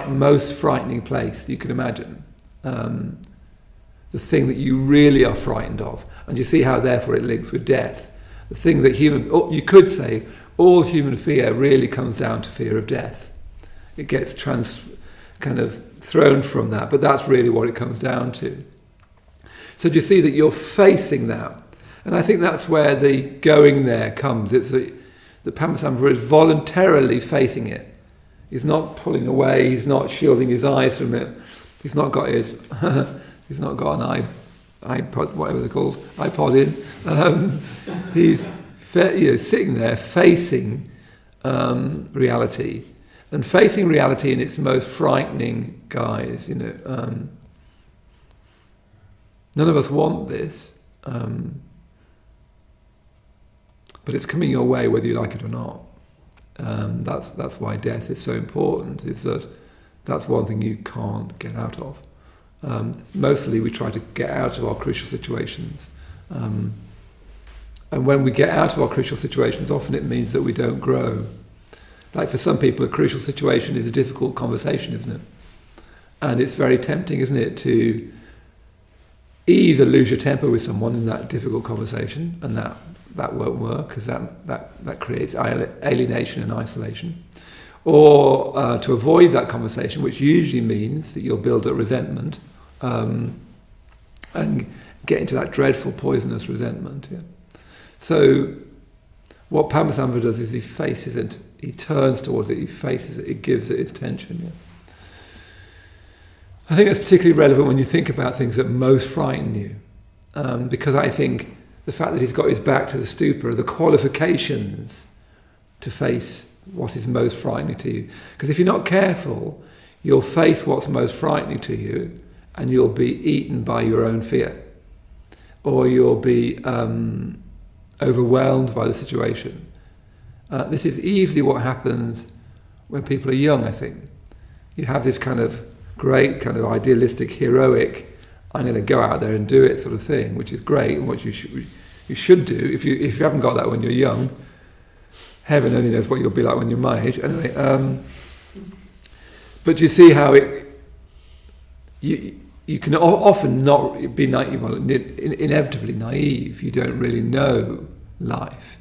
most frightening place you can imagine, the thing that you really are frightened of, and you see how therefore it links with death. The thing that you could say, all human fear really comes down to fear of death. It gets kind of thrown from that, but that's really what it comes down to. So do you see that you're facing that? And I think that's where the going there comes. It's that Padmasambhava is voluntarily facing it. He's not pulling away, he's not shielding his eyes from it, he's not got an iPod, whatever they're called, iPod in. He's sitting there facing reality. And facing reality in its most frightening guise, none of us want this, but it's coming your way whether you like it or not. That's why death is so important, is that that's one thing you can't get out of. Mostly we try to get out of our crucial situations. And when we get out of our crucial situations, often it means that we don't grow. Like for some people, a crucial situation is a difficult conversation, isn't it? And it's very tempting, isn't it, to either lose your temper with someone in that difficult conversation, and that won't work, because that creates alienation and isolation. Or to avoid that conversation, which usually means that you'll build up resentment and get into that dreadful, poisonous resentment. Yeah. So what Padmasambhava does is he faces it, he turns towards it, he faces it, he gives it its attention. Yeah. I think that's particularly relevant when you think about things that most frighten you, because I think the fact that he's got his back to the stupa are the qualifications to face what is most frightening to you. Because if you're not careful, you'll face what's most frightening to you and you'll be eaten by your own fear. Or you'll be overwhelmed by the situation. This is easily what happens when people are young, I think. You have this kind of great, kind of idealistic, heroic, I'm going to go out there and do it sort of thing, which is great and what you should do. If you haven't got that when you're young, heaven only knows what you'll be like when you're my age. Anyway, but you see how you can often not be naive, well, inevitably naive. You don't really know life.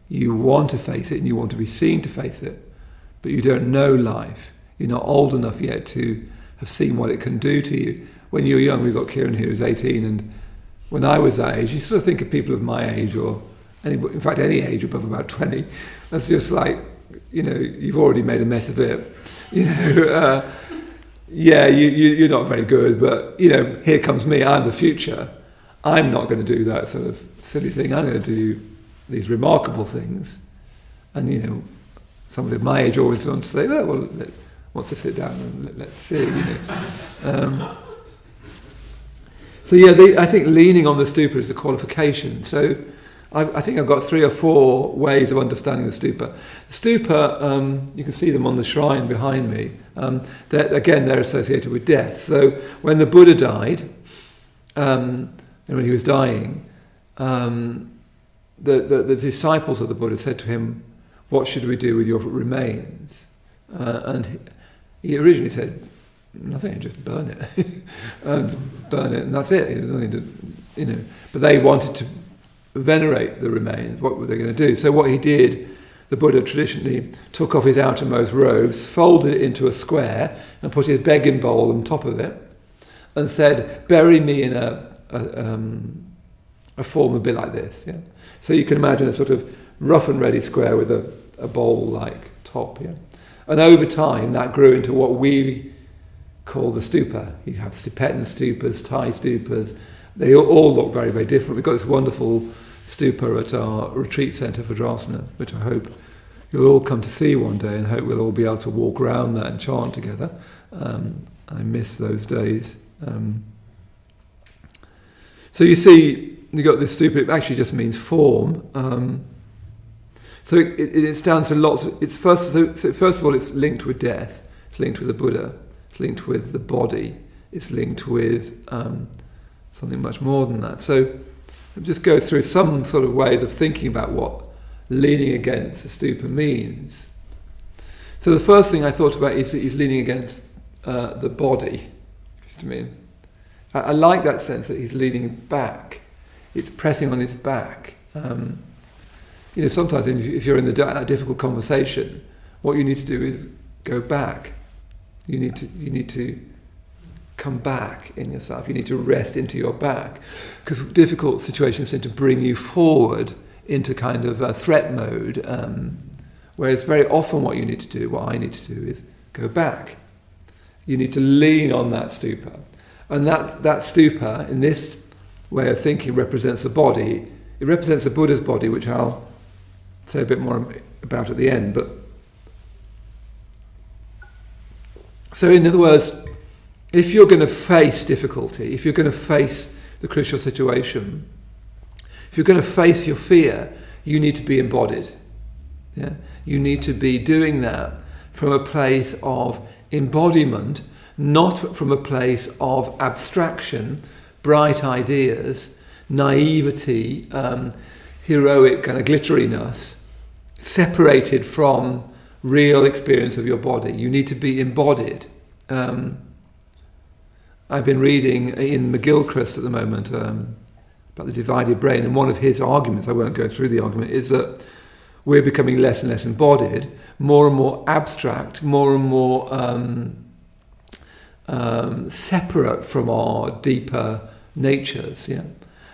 You want to face it and you want to be seen to face it, but you don't know life. You're not old enough yet to have seen what it can do to you. When you were young, we've got Kieran here who's 18, and when I was that age, you sort of think of people of my age, or in fact any age above about 20, that's just like, you've already made a mess of it. You're not very good, but here comes me, I'm the future. I'm not going to do that sort of silly thing. I'm going to do these remarkable things. And somebody of my age always wants to say, wants to sit down and let's see. I think leaning on the stupa is a qualification. So I think I've got 3 or 4 ways of understanding the stupa. The stupa, you can see them on the shrine behind me. They're associated with death. So when the Buddha died, and when he was dying, the disciples of the Buddha said to him, "What should we do with your remains?" And he originally said, "Nothing, just burn it." Burn it, and that's it. There's nothing to, But they wanted to venerate the remains. What were they going to do? So what he did, the Buddha traditionally took off his outermost robes, folded it into a square, and put his begging bowl on top of it, and said, "Bury me in a form a bit like this." Yeah. So you can imagine a sort of rough and ready square with a bowl-like top. Yeah. And over time, that grew into what we call the stupa. You have Tibetan stupas, Thai stupas. They all look very, very different. We've got this wonderful stupa at our retreat centre for Vipassana, which I hope you'll all come to see one day, and hope we'll all be able to walk around that and chant together. I miss those days. So you see, you've got this stupa. It actually just means form. So it stands for lots. First of all, it's linked with death. It's linked with the Buddha. It's linked with the body. It's linked with something much more than that. So I'll just go through some sort of ways of thinking about what leaning against the stupa means. So the first thing I thought about is that he's leaning against the body. I like that sense that he's leaning back. It's pressing on his back. Sometimes if you're in that difficult conversation, what you need to do is go back. You need to come back in yourself. You need to rest into your back, because difficult situations tend to bring you forward into kind of a threat mode. Whereas very often what I need to do is go back. You need to lean on that stupa, and that stupa in this way of thinking represents the body. It represents the Buddha's body, which I'll say a bit more about at the end, but So in other words, if you're going to face difficulty, if you're going to face the crucial situation, if you're going to face your fear, you need to be embodied. Yeah? You need to be doing that from a place of embodiment, not from a place of abstraction, bright ideas, naivety, heroic kind of glitteriness, separated from real experience of your body. You need to be embodied. I've been reading in McGilchrist at the moment about the divided brain, and one of his arguments, I won't go through the argument, is that we're becoming less and less embodied, more and more abstract, more and more separate from our deeper natures. Yeah,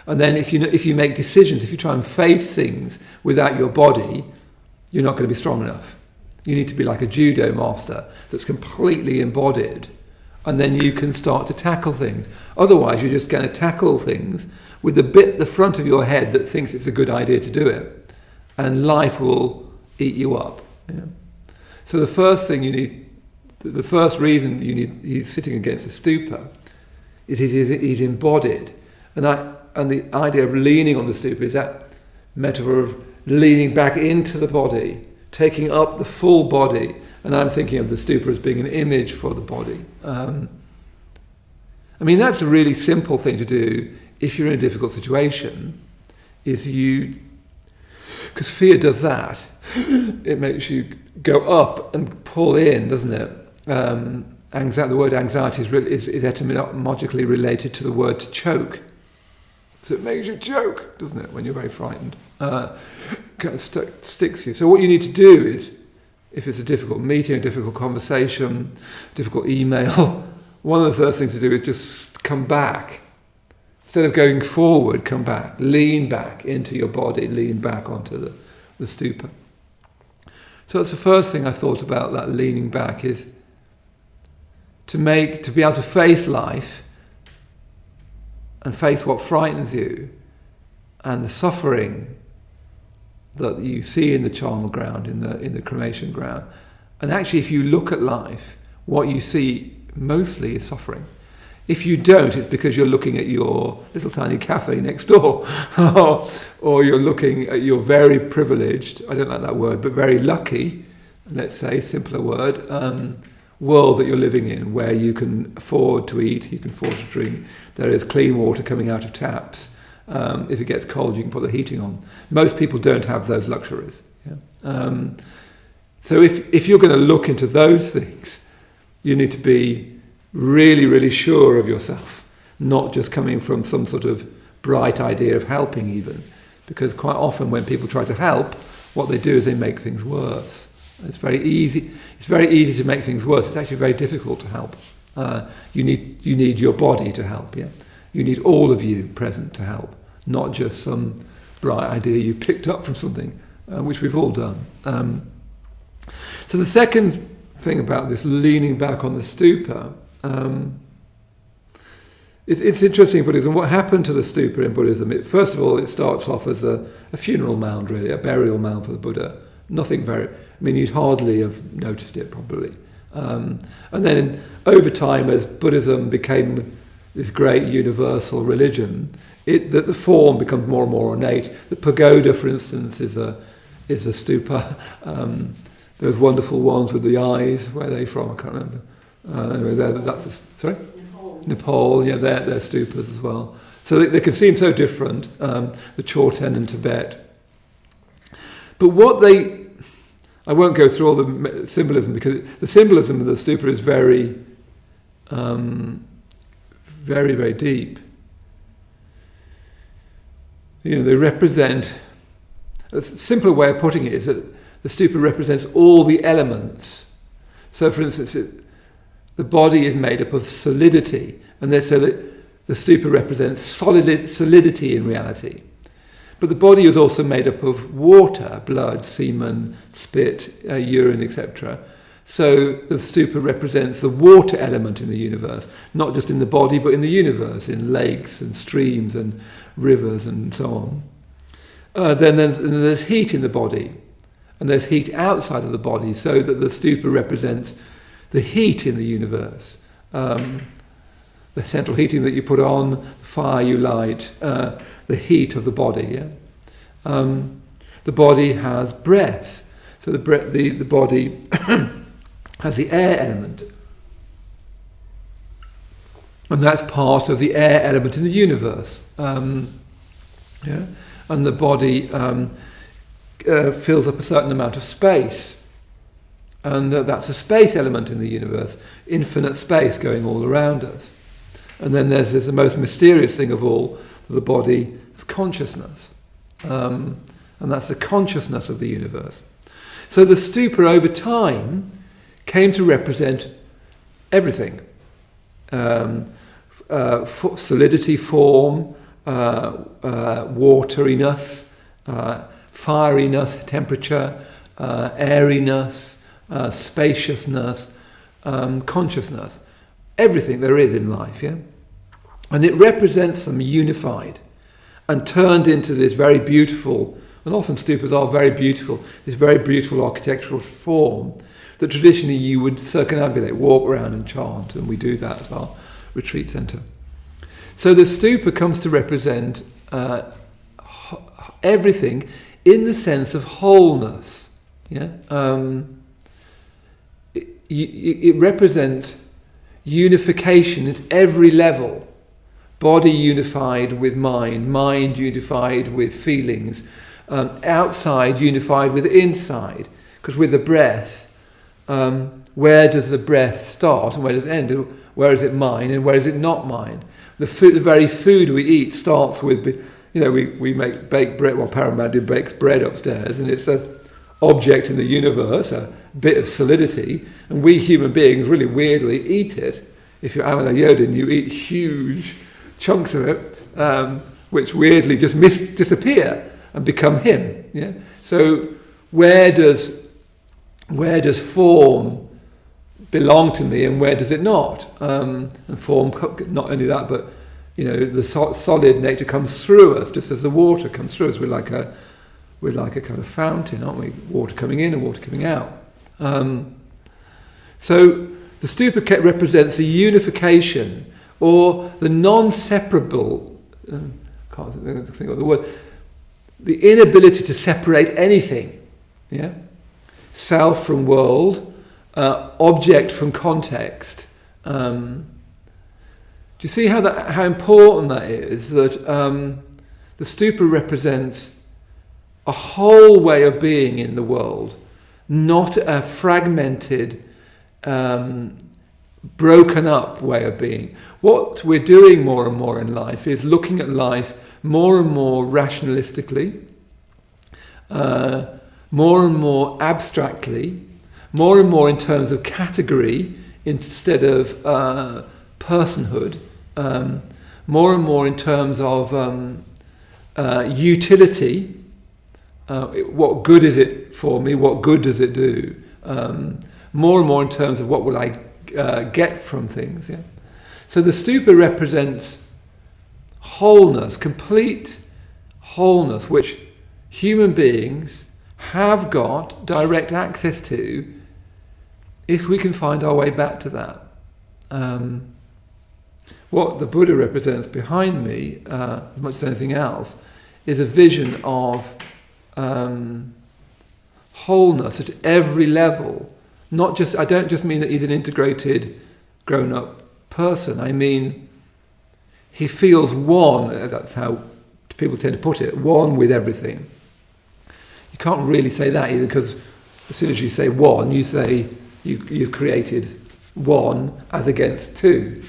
and then if you make decisions, if you try and face things without your body, you're not going to be strong enough. You need to be like a judo master that's completely embodied, and then you can start to tackle things. Otherwise, you're just going to tackle things with the front of your head that thinks it's a good idea to do it, and life will eat you up. Yeah. So the first thing you need, the first reason he's sitting against the stupa, is he's embodied, and the idea of leaning on the stupa is that metaphor of leaning back into the body, taking up the full body. And I'm thinking of the stupa as being an image for the body. I mean, that's a really simple thing to do if you're in a difficult situation. Because fear does that. It makes you go up and pull in, doesn't it? The word anxiety is etymologically related to the word to choke. So it makes you choke, doesn't it, when you're very frightened? Kind of sticks you. So what you need to do is, if it's a difficult meeting, a difficult conversation, difficult email, one of the first things to do is just come back. Instead of going forward, come back. Lean back into your body, lean back onto the stupa. So that's the first thing I thought about, that leaning back, is to be able to face life and face what frightens you and the suffering that you see in the charnel ground, in the cremation ground. And actually, if you look at life, what you see mostly is suffering. If you don't, it's because you're looking at your little tiny cafe next door, or you're looking at your very privileged, I don't like that word, but very lucky, let's say, simpler word, world that you're living in, where you can afford to eat, you can afford to drink, there is clean water coming out of taps. If it gets cold, you can put the heating on. Most people don't have those luxuries. Yeah? So if you're going to look into those things, you need to be really, really sure of yourself, not just coming from some sort of bright idea of helping even. Because quite often when people try to help, what they do is they make things worse. It's very easy to make things worse. It's actually very difficult to help. You need your body to help. Yeah? You need all of you present to help, not just some bright idea you picked up from something, which we've all done. So the second thing about this leaning back on the stupa, it's interesting in Buddhism. What happened to the stupa in Buddhism? First of all, it starts off as a funeral mound, really, a burial mound for the Buddha. Nothing very... I mean, you'd hardly have noticed it, probably. And then over time, as Buddhism became this great universal religion, the form becomes more and more ornate. The pagoda, for instance, is a stupa. Those wonderful ones with the eyes, where are they from? I can't remember. Anyway, sorry? Nepal, yeah, they're stupas as well. So they can seem so different, the Chorten in Tibet. But I won't go through all the symbolism, because the symbolism of the stupa is very, very, very deep. They represent, a simpler way of putting it is that the stupa represents all the elements. So, for instance, the body is made up of solidity, and so that the stupa represents solidity in reality. But the body is also made up of water, blood, semen, spit, urine, etc. So the stupa represents the water element in the universe, not just in the body, but in the universe, in lakes and streams and rivers and so on. Then there's heat in the body, and there's heat outside of the body, so that the stupa represents the heat in the universe, the central heating that you put on, the fire you light, the heat of the body. Yeah? The body has breath, so the body has the air element, and that's part of the air element in the universe. Yeah? And the body fills up a certain amount of space, and that's a space element in the universe, infinite space going all around us. And then there's the most mysterious thing of all, the body is consciousness, and that's the consciousness of the universe. So the stupa over time came to represent everything. Solidity, form, wateriness, fieriness, temperature, airiness, spaciousness, consciousness. Everything there is in life, yeah? And it represents them unified and turned into this very beautiful, and often stupas are very beautiful, this very beautiful architectural form that traditionally you would circumambulate, walk around and chant, and we do that at our retreat centre. So the stupa comes to represent everything in the sense of wholeness. Yeah, it represents unification at every level. Body unified with mind, mind unified with feelings, outside unified with inside. Because with the breath, where does the breath start and where does it end? Where is it mine and where is it not mine? The very food we eat starts with, we make baked bread. Well, Parambandhu bakes bread upstairs, and it's an object in the universe, a bit of solidity, and we human beings really weirdly eat it. If you're Amala Yodin, you eat huge chunks of it, which weirdly just disappear and become him. Yeah. So where does form belong to me and where does it not? And form, not only that, but the solid nature comes through us, just as the water comes through us. We're like a kind of fountain, aren't we? Water coming in and water coming out. So the stupa represents the unification or the non-separable. Can't think of the word. The inability to separate anything. Yeah, self from world. Object from context. Do you see how important that is? That the stupa represents a whole way of being in the world, not a fragmented, broken up way of being. What we're doing more and more in life is looking at life more and more rationalistically, more and more abstractly, more and more in terms of category instead of personhood, more and more in terms of utility. What good is it for me? What good does it do? More and more in terms of what will I get from things. Yeah? So the stupa represents wholeness, complete wholeness, which human beings have got direct access to if we can find our way back to that. What the Buddha represents behind me, as much as anything else, is a vision of wholeness at every level. I don't just mean that he's an integrated, grown-up person. I mean, he feels one, that's how people tend to put it, one with everything. You can't really say that either, because as soon as you say one, you say you've created one as against two.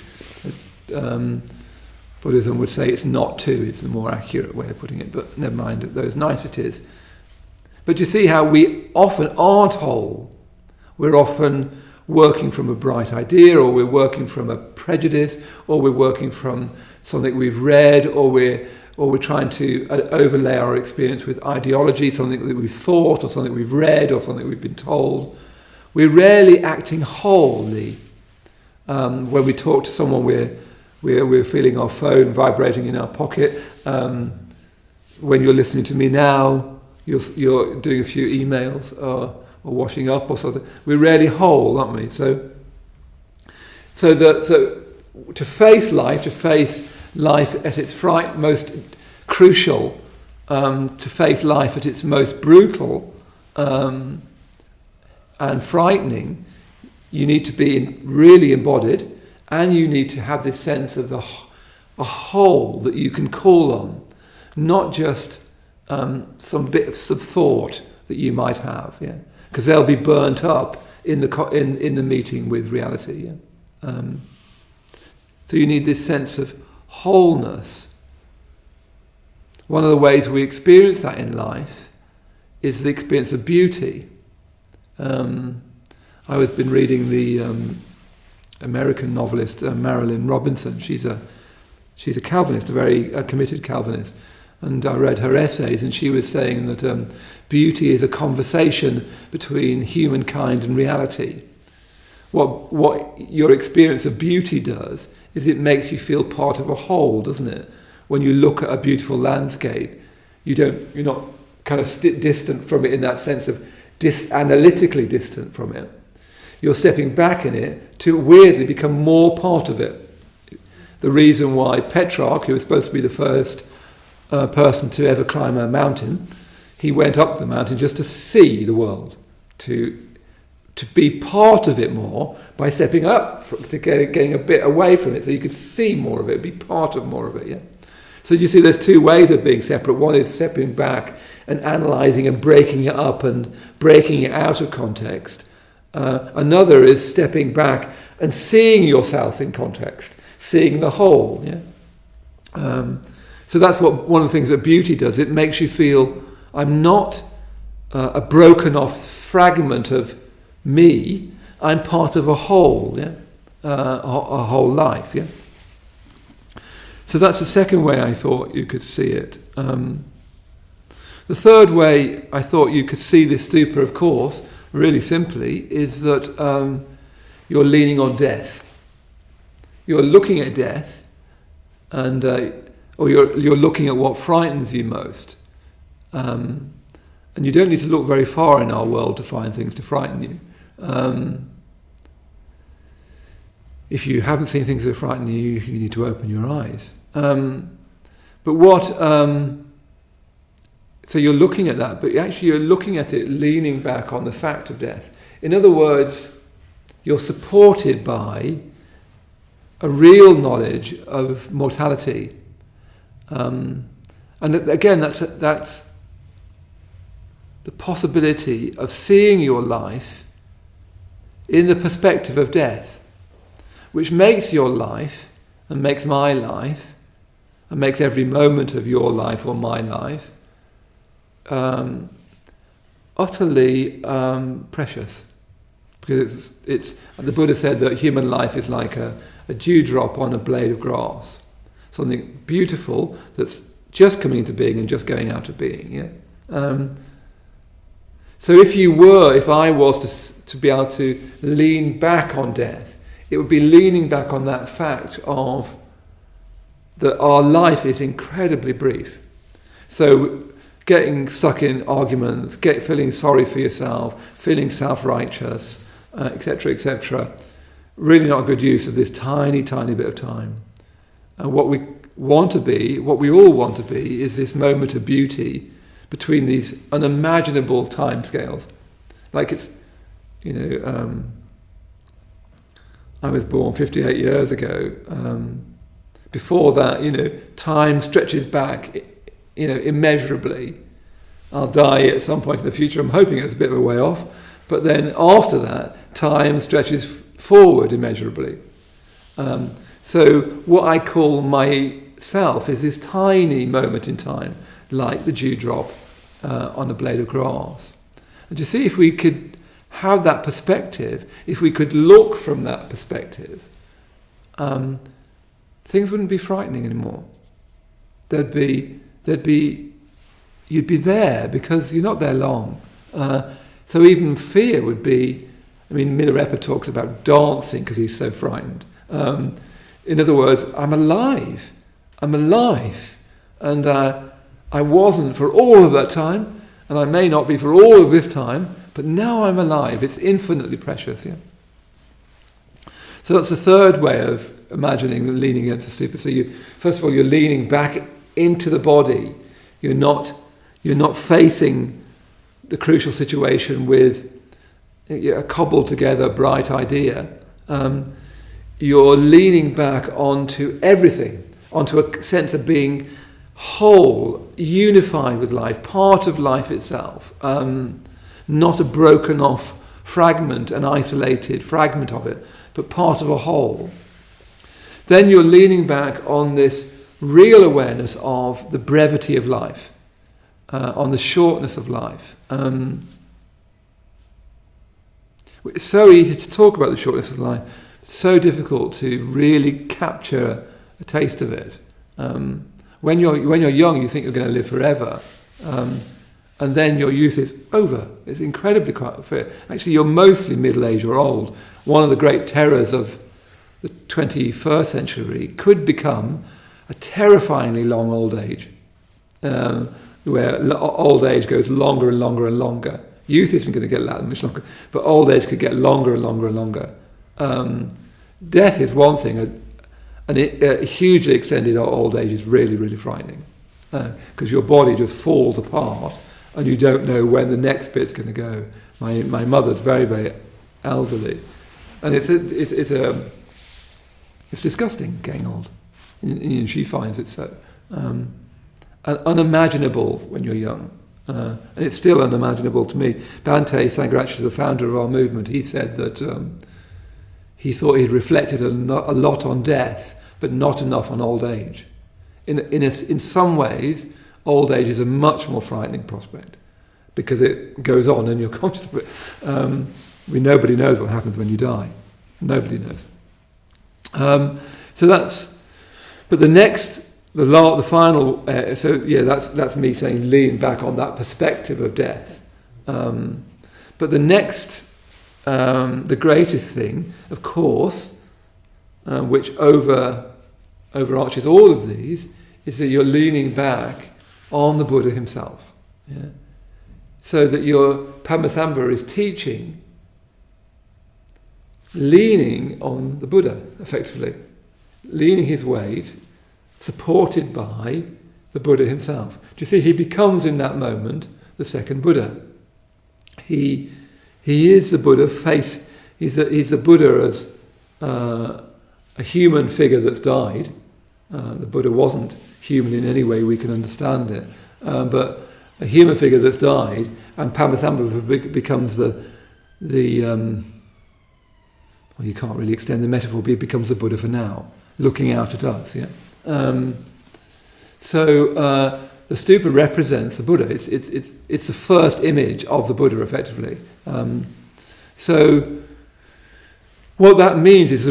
Buddhism would say it's not two, it's a more accurate way of putting it, but never mind those niceties. But you see how we often aren't whole. We're often working from a bright idea, or we're working from a prejudice, or we're working from something we've read, or we're trying to overlay our experience with ideology, something that we've thought, or something we've read, or something we've been told. We're rarely acting wholly. When we talk to someone, we're feeling our phone vibrating in our pocket. When you're listening to me now, you're doing a few emails or washing up or something. We're rarely whole, aren't we? So So to face life at its most crucial, to face life at its most brutal and frightening, you need to be really embodied, and you need to have this sense of a whole that you can call on, not just some bits of thought that you might have, because they'll be burnt up in the meeting with reality. So you need this sense of wholeness. One of the ways we experience that in life is the experience of beauty. I've been reading the American novelist Marilyn Robinson. She's a Calvinist, a very committed Calvinist. And I read her essays, and she was saying that beauty is a conversation between humankind and reality. What your experience of beauty does is it makes you feel part of a whole, doesn't it? When you look at a beautiful landscape, you're not kind of distant from it in that sense of analytically distant from it. You're stepping back in it to weirdly become more part of it. The reason why Petrarch, who was supposed to be the first person to ever climb a mountain, he went up the mountain just to see the world, to be part of it more by stepping up, to getting a bit away from it so you could see more of it, be part of more of it. So you see there's two ways of being separate. One is stepping back and analysing and breaking it up and breaking it out of context. Another is stepping back and seeing yourself in context, seeing the whole. So that's one of the things that beauty does. It makes you feel I'm not a broken off fragment of me. I'm part of a whole, a whole life. So that's the second way I thought you could see it. The third way I thought you could see this stupa, of course, really simply, is that you're leaning on death. You're looking at death, and or you're looking at what frightens you most. And you don't need to look very far in our world to find things to frighten you. If you haven't seen things that frighten you, you need to open your eyes. So you're looking at that, but actually you're looking at it leaning back on the fact of death. In other words, you're supported by a real knowledge of mortality. And again, that's the possibility of seeing your life in the perspective of death, which makes your life, and makes my life, and makes every moment of your life or my life utterly precious. Because it's the Buddha said that human life is like a dewdrop on a blade of grass. Something beautiful that's just coming into being and just going out of being. So if I was to be able to lean back on death, it would be leaning back on that fact of that our life is incredibly brief. So getting stuck in arguments, feeling sorry for yourself, feeling self-righteous, etc., really not a good use of this tiny, tiny bit of time. And what we all want to be, is this moment of beauty between these unimaginable timescales. Like it's, I was born 58 years ago. Before that, time stretches back, immeasurably. I'll die at some point in the future. I'm hoping it's a bit of a way off. But then after that, time stretches forward immeasurably. So what I call myself is this tiny moment in time, like the dewdrop on a blade of grass. And you see, if we could have that perspective, if we could look from that perspective, things wouldn't be frightening anymore. You'd be there because you're not there long. So even fear would be, Milarepa talks about dancing because he's so frightened. In other words, I'm alive. And I wasn't for all of that time, and I may not be for all of this time, but now I'm alive. It's infinitely precious. So that's the third way of imagining leaning against the stupa. So first of all, you're leaning back into the body. You're not facing the crucial situation with a cobbled together bright idea. You're leaning back onto everything, onto a sense of being whole, unified with life, part of life itself, not a broken off fragment, an isolated fragment of it, but part of a whole. Then you're leaning back on this real awareness of the brevity of life, on the shortness of life. It's so easy to talk about the shortness of life, so difficult to really capture a taste of it. When you're young, you think you're going to live forever, and then your youth is over. It's incredibly quite fair. Actually, you're mostly middle-aged or old. One of the great terrors of the 21st century could become a terrifyingly long old age, where old age goes longer and longer and longer. Youth isn't going to get that much longer, but old age could get longer and longer and longer. Death is one thing, a hugely extended old age is really, really frightening, because your body just falls apart and you don't know when the next bit's going to go. My mother's very, very elderly, and it's disgusting getting old. And she finds it so unimaginable when you're young. And it's still unimaginable to me. Bhante Sangharakshita, the founder of our movement, he said that he thought he'd reflected a lot on death, but not enough on old age. In some ways, old age is a much more frightening prospect because it goes on and you're conscious of it. Nobody knows what happens when you die. Nobody knows. But the final. That's me saying lean back on that perspective of death. But the next, the greatest thing, of course, which overarches all of these, is that you're leaning back on the Buddha himself. Yeah? So that your Padmasambhava is teaching, leaning on the Buddha, effectively. Leaning his weight, supported by the Buddha himself. Do you see, he becomes in that moment the second Buddha. He is the Buddha face. He's the Buddha as a human figure that's died. The Buddha wasn't human in any way we can understand it, but a human figure that's died, and Padmasambhava becomes the well, you can't really extend the metaphor, but he becomes the Buddha for now, looking out at us. Yeah. So the stupa represents the Buddha. It's the first image of the Buddha, effectively. So what that means is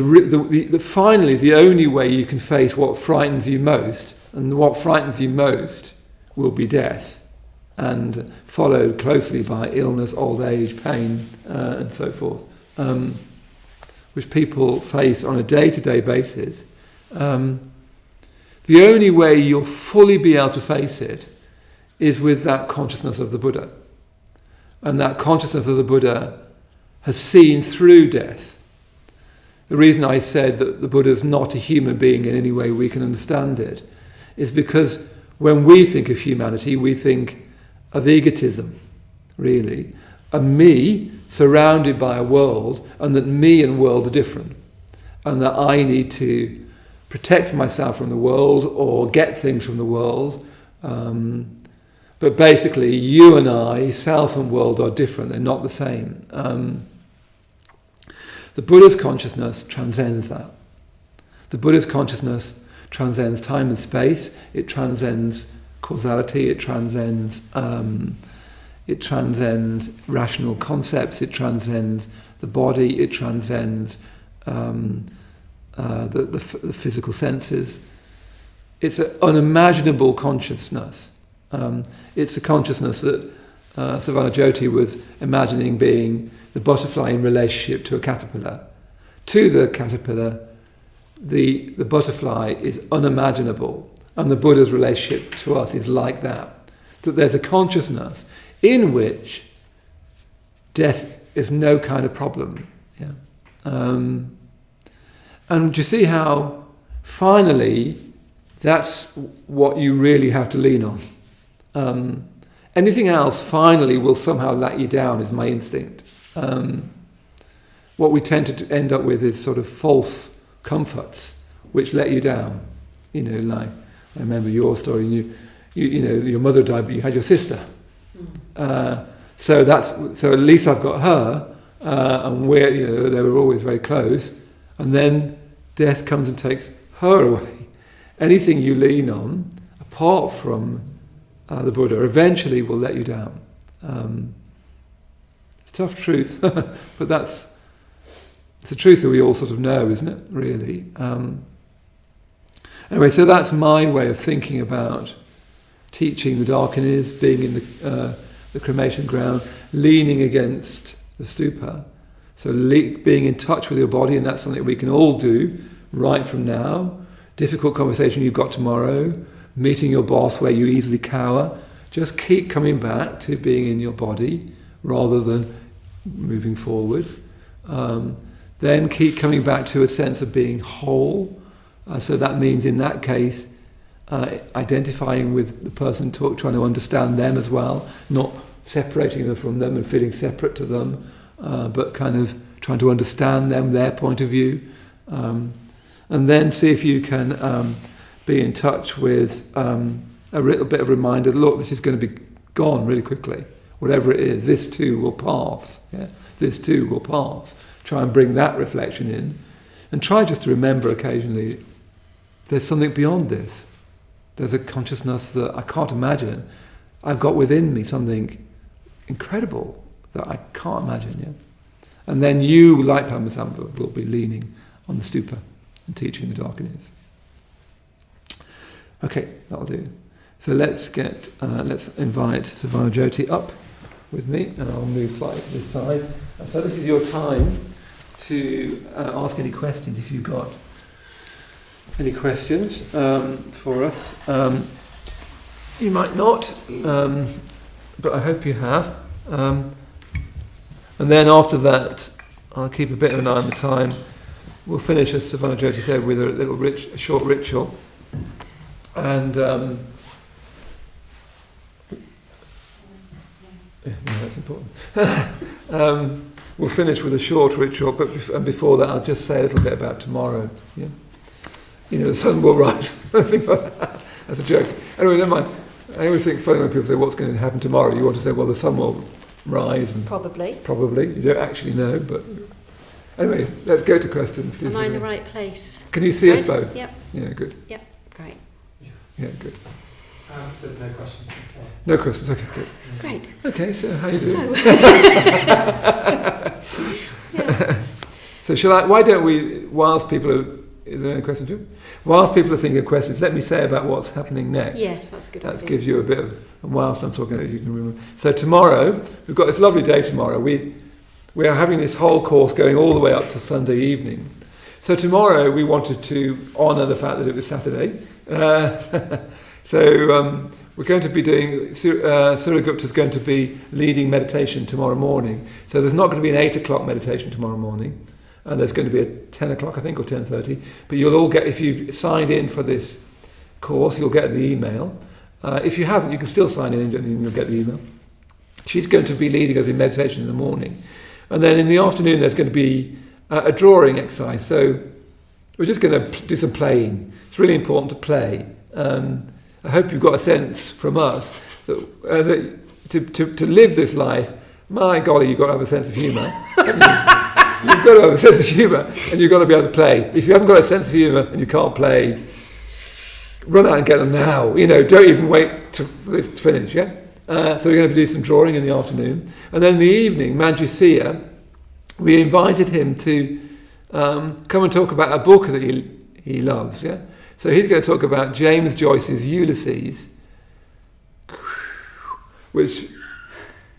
finally the only way you can face what frightens you most, and what frightens you most will be death, and followed closely by illness, old age, pain, and so forth, which people face on a day-to-day basis. The only way you'll fully be able to face it is with that consciousness of the Buddha. And that consciousness of the Buddha has seen through death. The reason I said that the Buddha is not a human being in any way we can understand it is because when we think of humanity, we think of egotism, really. A me surrounded by a world, and that me and world are different. And that I need to protect myself from the world or get things from the world. But basically, you and I, self and world, are different. They're not the same. The Buddha's consciousness transcends that. The Buddha's consciousness transcends time and space. It transcends causality. It transcends rational concepts. It transcends the body. It transcends the physical senses. It's an unimaginable consciousness. It's the consciousness that Savanajoti was imagining being the butterfly in relationship to a caterpillar. To the caterpillar, the butterfly is unimaginable, and the Buddha's relationship to us is like that. That there's a consciousness in which death is no kind of problem. Yeah. And do you see how finally that's what you really have to lean on? Anything else finally will somehow let you down, is my instinct. What we tend to end up with is sort of false comforts which let you down. You know, like I remember your story. You know, your mother died, but you had your sister. So at least I've got her, and they were always very close. And then death comes and takes her away. Anything you lean on, apart from the Buddha, eventually will let you down. It's a tough truth, but it's a truth that we all sort of know, isn't it, really? Anyway, so that's my way of thinking about teaching the darkinis, being in the cremation ground, leaning against the stupa. So being in touch with your body, and that's something we can all do right from now. Difficult conversation you've got tomorrow, meeting your boss where you easily cower. Just keep coming back to being in your body rather than moving forward. Then keep coming back to a sense of being whole. So that means in that case, identifying with the person, trying to understand them as well, not separating them from them and feeling separate to them, but kind of trying to understand them, their point of view. And then see if you can be in touch with a little bit of reminder, look, this is going to be gone really quickly. Whatever it is, this too will pass. Yeah? This too will pass. Try and bring that reflection in. And try just to remember occasionally, there's something beyond this. There's a consciousness that I can't imagine. I've got within me something incredible that I can't imagine. Yeah? And then you, like Padmasambhava, will be leaning on the stupa and teaching the darkinis. Okay, that'll do. So let's invite Savanajoti up with me, and I'll move slightly to this side. So this is your time to ask any questions if you've got any questions for us. You might not, but I hope you have. And then after that, I'll keep a bit of an eye on the time. We'll finish, as Savanajoti said, with a short ritual. And yeah, that's important. We'll finish with a short ritual, but before that, I'll just say a little bit about tomorrow. Yeah? You know, the sun will rise. That's a joke. Anyway, never mind. I always think funny when people say, "What's going to happen tomorrow?" You want to say, "Well, the sun will rise." And probably. You don't actually know, but anyway, let's go to questions. Am I in the right place? Can you see us both? Yep. Yeah, good. Yep, great. Yeah, good. So there's no questions. No questions. Okay, good. Great. Okay, so how you doing? So, So why don't we, whilst people are, is there any question too? Whilst people are thinking of questions, let me say about what's happening next. yes, that's a good. That idea. gives you a bit of, and whilst I'm talking, you can remember. So tomorrow, we've got this lovely day tomorrow. We are having this whole course going all the way up to Sunday evening. So tomorrow we wanted to honour the fact that it was Saturday. So we're going to be doing, Suragupta is going to be leading meditation tomorrow morning. So there's not going to be an 8 o'clock meditation tomorrow morning. And there's going to be a 10 o'clock, I think, or 10:30. But you'll all get, if you've signed in for this course, you'll get the email. If you haven't, you can still sign in and you'll get the email. She's going to be leading us in meditation in the morning. And then in the afternoon, there's going to be a drawing exercise. So we're just going to do some playing. It's really important to play. I hope you've got a sense from us that to live this life, my golly, you've got to have a sense of humour. You've got to have a sense of humour, and you've got to be able to play. If you haven't got a sense of humour and you can't play, run out and get them now. You know, don't even wait to finish. Yeah. So we're going to do some drawing in the afternoon, and then in the evening, Manjusiya, we invited him to come and talk about a book that he loves. Yeah. So he's going to talk about James Joyce's Ulysses, which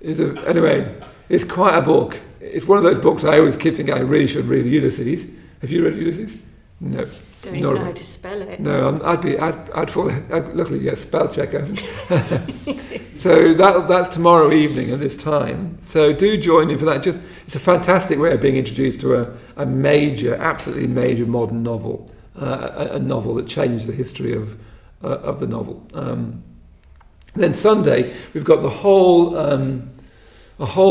is anyway, it's quite a book. It's one of those books I always keep thinking I really should read. Ulysses. Have you read Ulysses? No. Don't even know how to spell it. No, I'd fall. Luckily, yes, spell check. So that's tomorrow evening at this time. So do join in for that. It's a fantastic way of being introduced to a major, absolutely major modern novel, a novel that changed the history of the novel. Then Sunday we've got a whole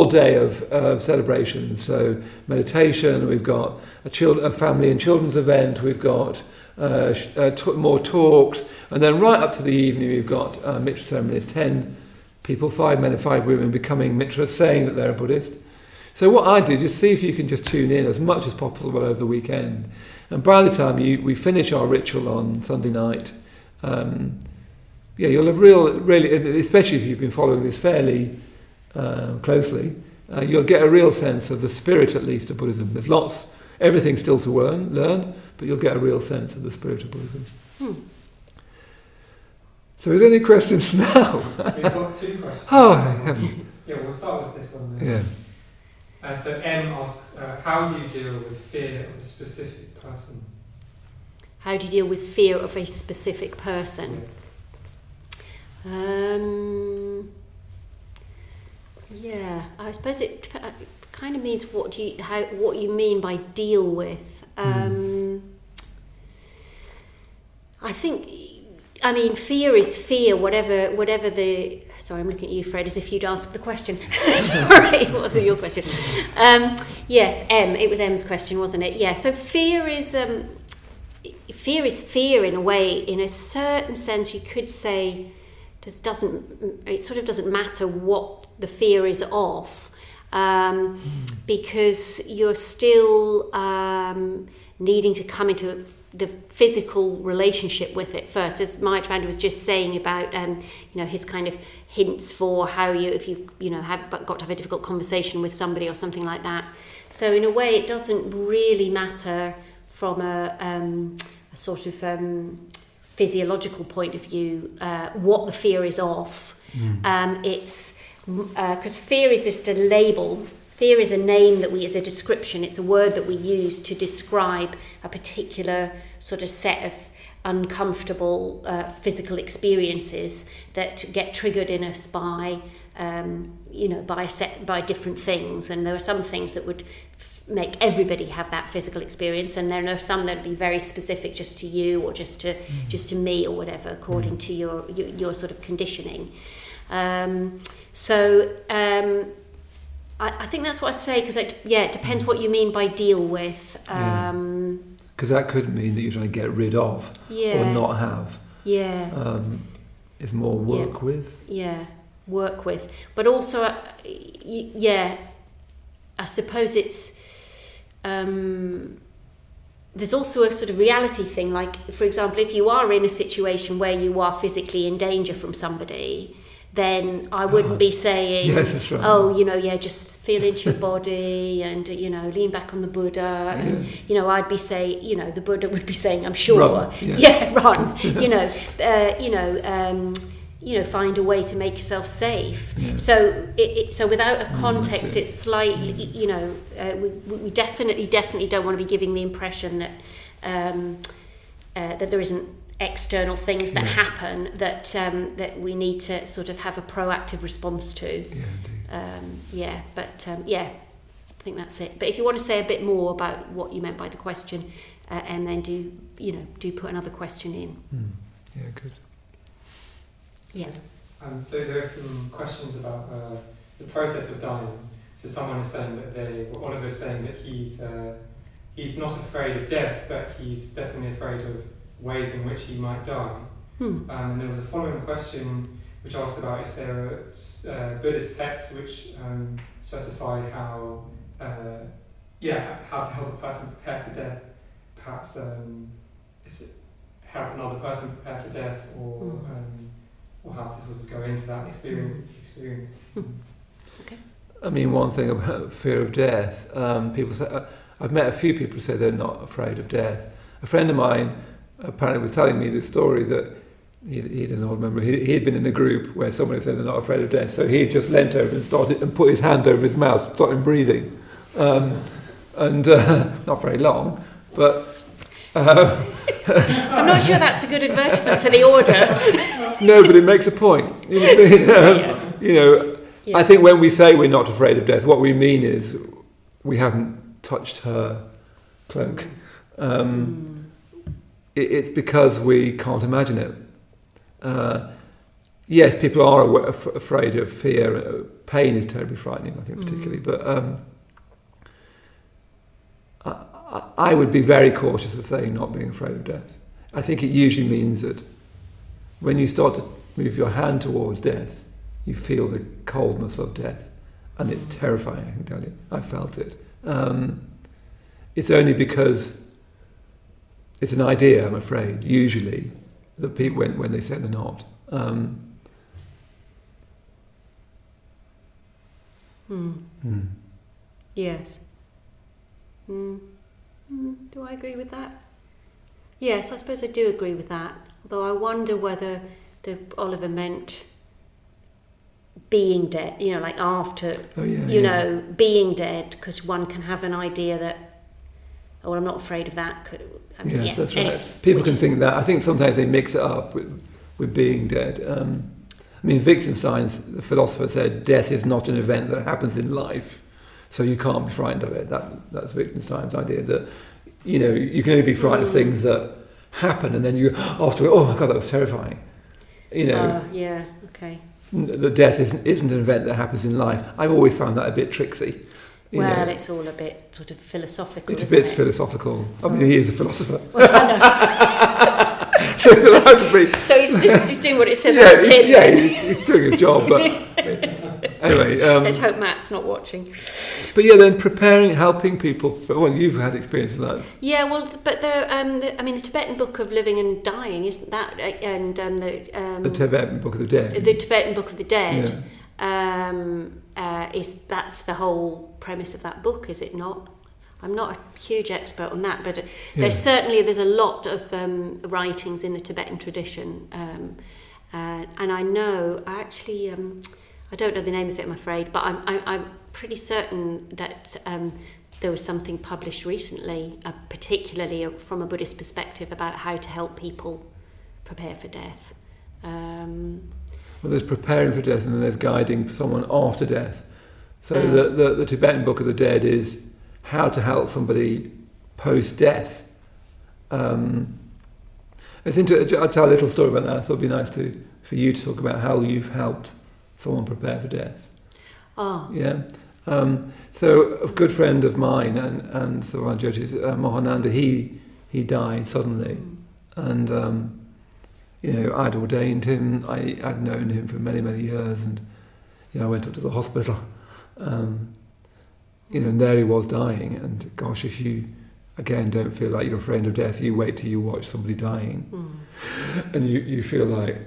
day of celebrations. So meditation. We've got a family and children's event. We've got more talks, and then right up to the evening we've got Mitra ceremonies. 10 people, 5 men and 5 women, becoming Mitra, saying that they're a Buddhist. So what I do, just see if you can just tune in as much as possible over the weekend. And by the time we finish our ritual on Sunday night, you'll have really, especially if you've been following this fairly closely, you'll get a real sense of the spirit, at least, of Buddhism. There's everything still to learn, but you'll get a real sense of the spirit of Buddhism. So, is there any questions now? We've got 2 questions. Oh, heaven. Yeah, we'll start with this one then. Yeah. So M asks, how do you deal with fear of a specific person? How do you deal with fear of a specific person? I suppose it kind of means what you mean by deal with. I think, fear is fear, whatever the... Sorry, I'm looking at you, Fred, as if you'd asked the question. Sorry, it wasn't your question. Yes, it was M's question, wasn't it? Yeah, so fear is fear in a way. In a certain sense, you could say, it sort of doesn't matter what the fear is of, because you're still needing to come into the physical relationship with it first, as Maitreya was just saying about his kind of hints for how if you've got to have a difficult conversation with somebody or something like that. So in a way, it doesn't really matter from a sort of physiological point of view what the fear is of. It's because fear is just a label. Fear is a name that as a description, it's a word that we use to describe a particular sort of set of uncomfortable physical experiences that get triggered in us by different things. And there are some things that would make everybody have that physical experience, and there are some that would be very specific just to you or just to me or whatever, according to your sort of conditioning. I think that's what I say, because it depends what you mean by deal with. Because that could mean that you're trying to get rid of or not have. It's more work with. Yeah, work with. But also, I suppose it's... there's also a sort of reality thing, like, for example, if you are in a situation where you are physically in danger from somebody, then I wouldn't be saying, yes, that's right. Just feel into your body and, lean back on the Buddha. And, I'd be saying, the Buddha would be saying, I'm sure, run, find a way to make yourself safe. Yeah. So without a context, it's slightly, we definitely don't want to be giving the impression that that there isn't external things that happen that we need to sort of have a proactive response to. I think that's it. But if you want to say a bit more about what you meant by the question, and then do put another question in. Good. Yeah. So there are some questions about the process of dying. So someone is saying that Oliver is saying that he's not afraid of death, but he's definitely afraid of ways in which he might die. And there was a following question which asked about if there are Buddhist texts which specify how to help a person prepare for death. Perhaps help another person prepare for death, or how to sort of go into that experience. Okay. I mean, one thing about fear of death, people say, I've met a few people who say they're not afraid of death. A friend of mine apparently was telling me the story that he's an old member. He had been in a group where someone had said they're not afraid of death, so he just leant over and put his hand over his mouth, stopped him breathing, and not very long, but I'm not sure that's a good advertisement for the order. No, but it makes a point. Yeah. I think when we say we're not afraid of death, what we mean is we haven't touched her cloak. It's because we can't imagine it. Yes, people are afraid of fear. Pain is terribly frightening, I think, particularly. But I would be very cautious of saying not being afraid of death. I think it usually means that when you start to move your hand towards death, you feel the coldness of death. And it's terrifying, I can tell you. I felt it. It's only because it's an idea, I'm afraid, usually, that people, when they say they're not. Yes. Do I agree with that? Yes, I suppose I do agree with that. Although I wonder whether Oliver meant being dead, like after, being dead, because one can have an idea that, I'm not afraid of that. Yes, that's right. People can think that. I think sometimes they mix it up with being dead. Wittgenstein, the philosopher, said death is not an event that happens in life, so you can't be frightened of it. That's Wittgenstein's idea, that you can only be frightened of things that happen, and then you afterward, oh my God, that was terrifying. Yeah, okay. The death isn't an event that happens in life. I've always found that a bit tricksy. It's all a bit sort of philosophical. It's a bit philosophical. I mean, he is a philosopher. So he's allowed to breathe. So he's doing what it says on the tin. Yeah, he's doing his job. But anyway, let's hope Matt's not watching. But yeah, then helping people. Well, you've had experience with that. Yeah, well, but the Tibetan Book of Living and Dying, isn't that? And the Tibetan Book of the Dead. The Tibetan Book of the Dead. Yeah. That's the whole premise of that book, is it not? I'm not a huge expert on that, but there's a lot of writings in the Tibetan tradition, and I know I don't know the name of it, I'm afraid, but I'm pretty certain that there was something published recently, particularly from a Buddhist perspective, about how to help people prepare for death. Well, there's preparing for death, and then there's guiding someone after death. So the Tibetan Book of the Dead is how to help somebody post-death. I'll tell a little story about that. I thought it'd be nice for you to talk about how you've helped someone prepare for death. Oh. Yeah. So a good friend of mine and Saran Jyoti's, Mohananda, he died suddenly. And I'd ordained him. I'd known him for many, many years, and I went up to the hospital. And there he was dying, and gosh, if you, again, don't feel like you're afraid of death, you wait till you watch somebody dying, and you feel like,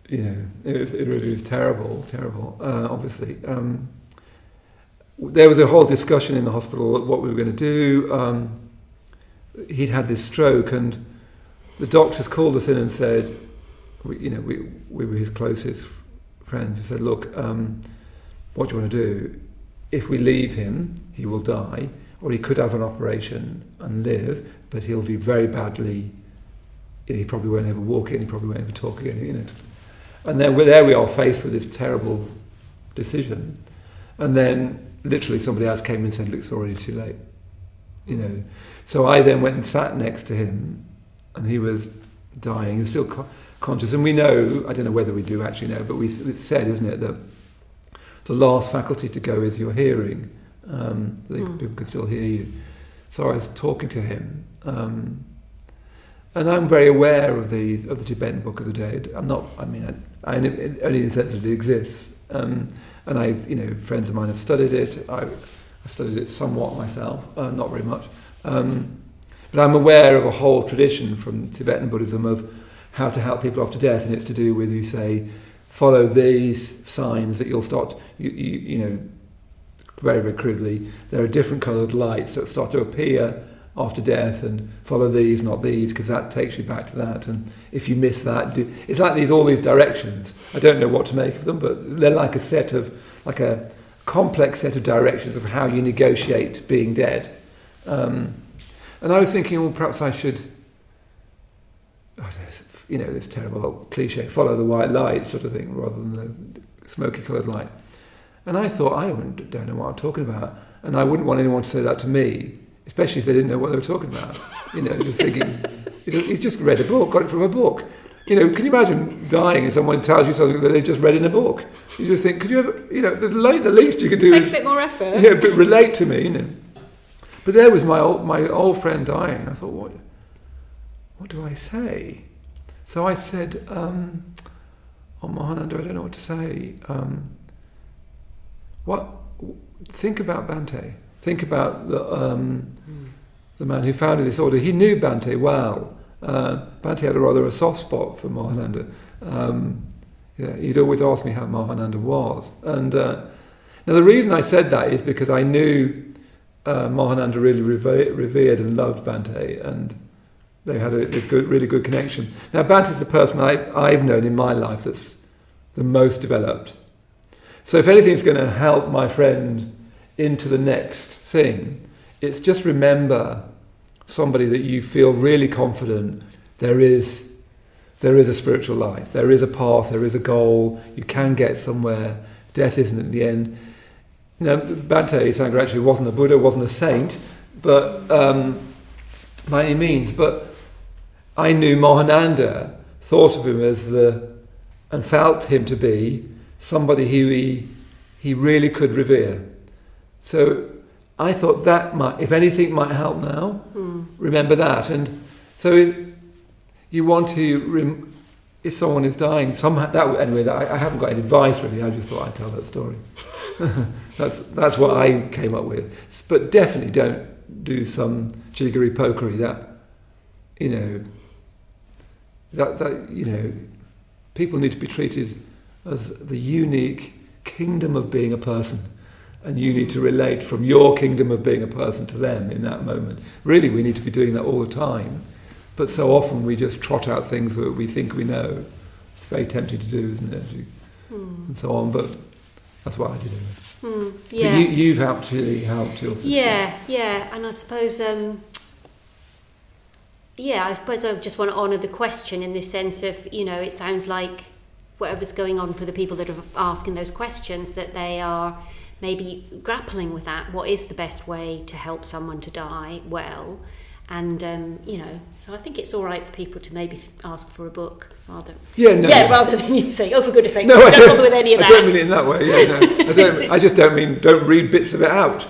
it really was terrible, obviously. There was a whole discussion in the hospital of what we were going to do. He'd had this stroke, and the doctors called us in and said, we were his closest friends, who said, look, what do you want to do? If we leave him, he will die, or he could have an operation and live, but he'll be very badly, he probably won't ever walk again, he probably won't ever talk again, And then there we are, faced with this terrible decision. And then literally somebody else came and said, look, it's already too late. So I then went and sat next to him, and he was dying, he was still conscious. And we know, I don't know whether we do actually know, but it's said, isn't it, that the last faculty to go is your hearing. People can still hear you. So I was talking to him, and I'm very aware of the Tibetan Book of the Dead. Only in the sense that it exists. And friends of mine have studied it. I've studied it somewhat myself, not very much. But I'm aware of a whole tradition from Tibetan Buddhism of how to help people after death, and it's to do with, you say, follow these signs that you'll start, very, very crudely, there are different coloured lights that start to appear after death, and follow these, not these, because that takes you back to that. And if you miss that, it's like all these directions. I don't know what to make of them, but they're like a complex set of directions of how you negotiate being dead. And I was thinking, well, perhaps I should this terrible old cliche, follow the white light sort of thing, rather than the smoky coloured light. And I thought, I don't know what I'm talking about. And I wouldn't want anyone to say that to me, especially if they didn't know what they were talking about. Just thinking, he's just read a book, got it from a book. Can you imagine dying and someone tells you something that they just read in a book? You just think, could you ever, the least you could do Make is... a bit more effort. Yeah, but relate to me, But there was my old friend dying. I thought, what do I say? So I said, Mahananda, I don't know what to say. Think about Bhante. Think about the man who founded this order. He knew Bhante well. Bhante had a soft spot for Mahananda. He'd always ask me how Mahananda was. And now the reason I said that is because I knew Mahananda really revered and loved Bhante, and they had this really good connection. Now Bhante's the person I've known in my life that's the most developed. So if anything's going to help my friend into the next thing, it's just remember somebody that you feel really confident there is a spiritual life, there is a path, there is a goal, you can get somewhere, death isn't at the end. Now, Bhante Sangha actually wasn't a Buddha, wasn't a saint, but by any means, but I knew Mahananda, thought of him as and felt him to be somebody who he really could revere. So I thought that might, if anything might help now, remember that. And so if you want to, if someone is dying, somehow, I haven't got any advice really, I just thought I'd tell that story. That's what I came up with. But definitely don't do some jiggery pokery people need to be treated as the unique kingdom of being a person, and you need to relate from your kingdom of being a person to them in that moment. Really, we need to be doing that all the time, but so often we just trot out things that we think we know. It's very tempting to do, isn't it? And so on, but that's what I did anyway. Yeah. But you've actually helped your sister. Yeah, and I suppose I just want to honour the question in the sense of, it sounds like whatever's going on for the people that are asking those questions, that they are maybe grappling with that. What is the best way to help someone to die well? And, so I think it's all right for people to maybe ask for a book rather. Rather than you saying, for goodness sake, don't bother with any of that. I don't mean it in that way. I just don't mean don't read bits of it out.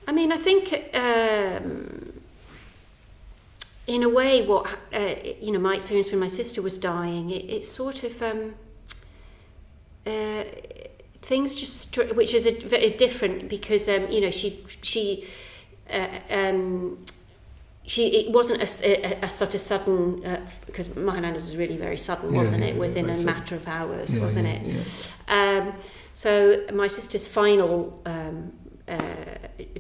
I think in a way what my experience when my sister was dying, it sort of things just which is very different because she it wasn't a sort of sudden because Mahananda was really very sudden, wasn't it? Within a matter of hours, wasn't it? Yeah. So my sister's final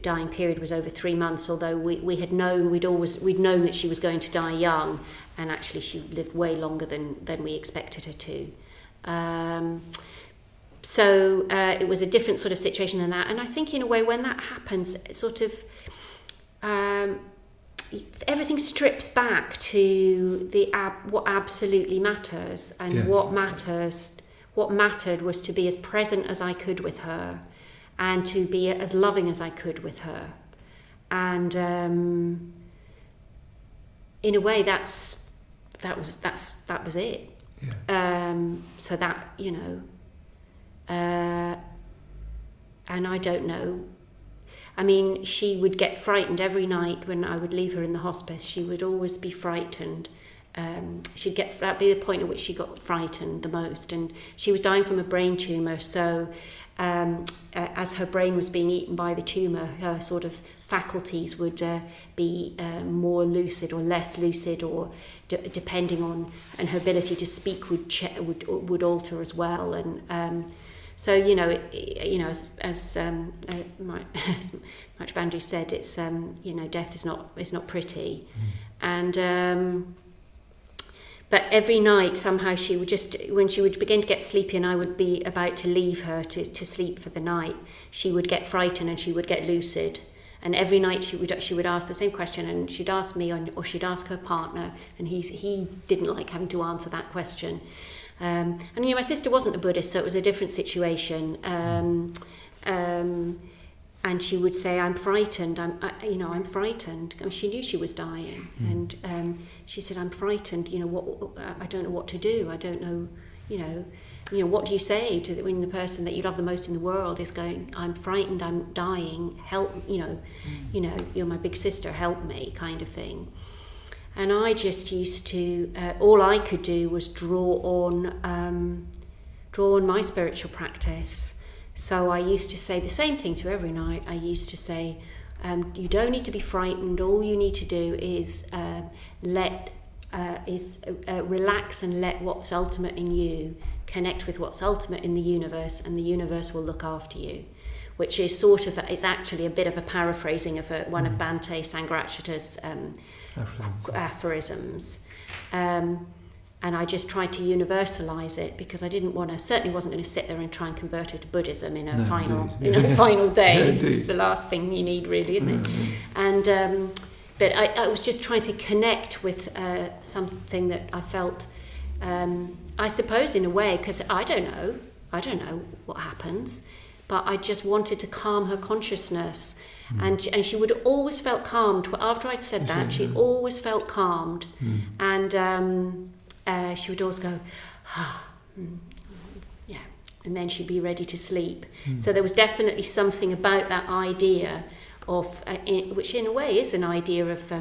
dying period was over 3 months, although we had known we'd known that she was going to die young, and actually she lived way longer than we expected her to. So it was a different sort of situation than that, and I think in a way when that happens, it sort of everything strips back to what absolutely matters, and what mattered was to be as present as I could with her, and to be as loving as I could with her, and in a way that was it. So that and I don't know. I mean, she would get frightened every night when I would leave her in the hospice. She would always be frightened. That'd be the point at which she got frightened the most. And she was dying from a brain tumour, so as her brain was being eaten by the tumour, her sort of faculties would be more lucid or less lucid, or depending on, and her ability to speak would alter as well. And so as Maharaj Bandhu said, it's death is not pretty, and but every night somehow she would when she would begin to get sleepy and I would be about to leave her to sleep for the night, she would get frightened and she would get lucid, And every night she would ask the same question, and she'd ask me or she'd ask her partner, and he didn't like having to answer that question. And my sister wasn't a Buddhist, so it was a different situation. And she would say, "I'm frightened. I'm frightened." I mean, she knew she was dying, and she said, "I'm frightened. I don't know what to do. I don't know. What do you say to when the person that you love the most in the world is going, I'm frightened. I'm dying. Help. You're my big sister. Help me," kind of thing. And I just used to. All I could do was draw on my spiritual practice. So I used to say the same thing to her every night. I used to say, you don't need to be frightened. All you need to do is relax and let what's ultimate in you connect with what's ultimate in the universe, and the universe will look after you. Which is it's actually a bit of a paraphrasing of one of Bhante Sangharakshita's aphorisms. And I just tried to universalize it because I certainly wasn't going to sit there and try and convert her to Buddhism in her final days. Yeah, it's the last thing you need, really, isn't it? And but I was just trying to connect with something that I felt, I suppose, in a way, because I don't know what happens, but I just wanted to calm her consciousness. And she would always felt calmed after I'd said that. She always felt calmed, and she would always go, yeah, and then she'd be ready to sleep. So there was definitely something about that idea of, which in a way is an idea of,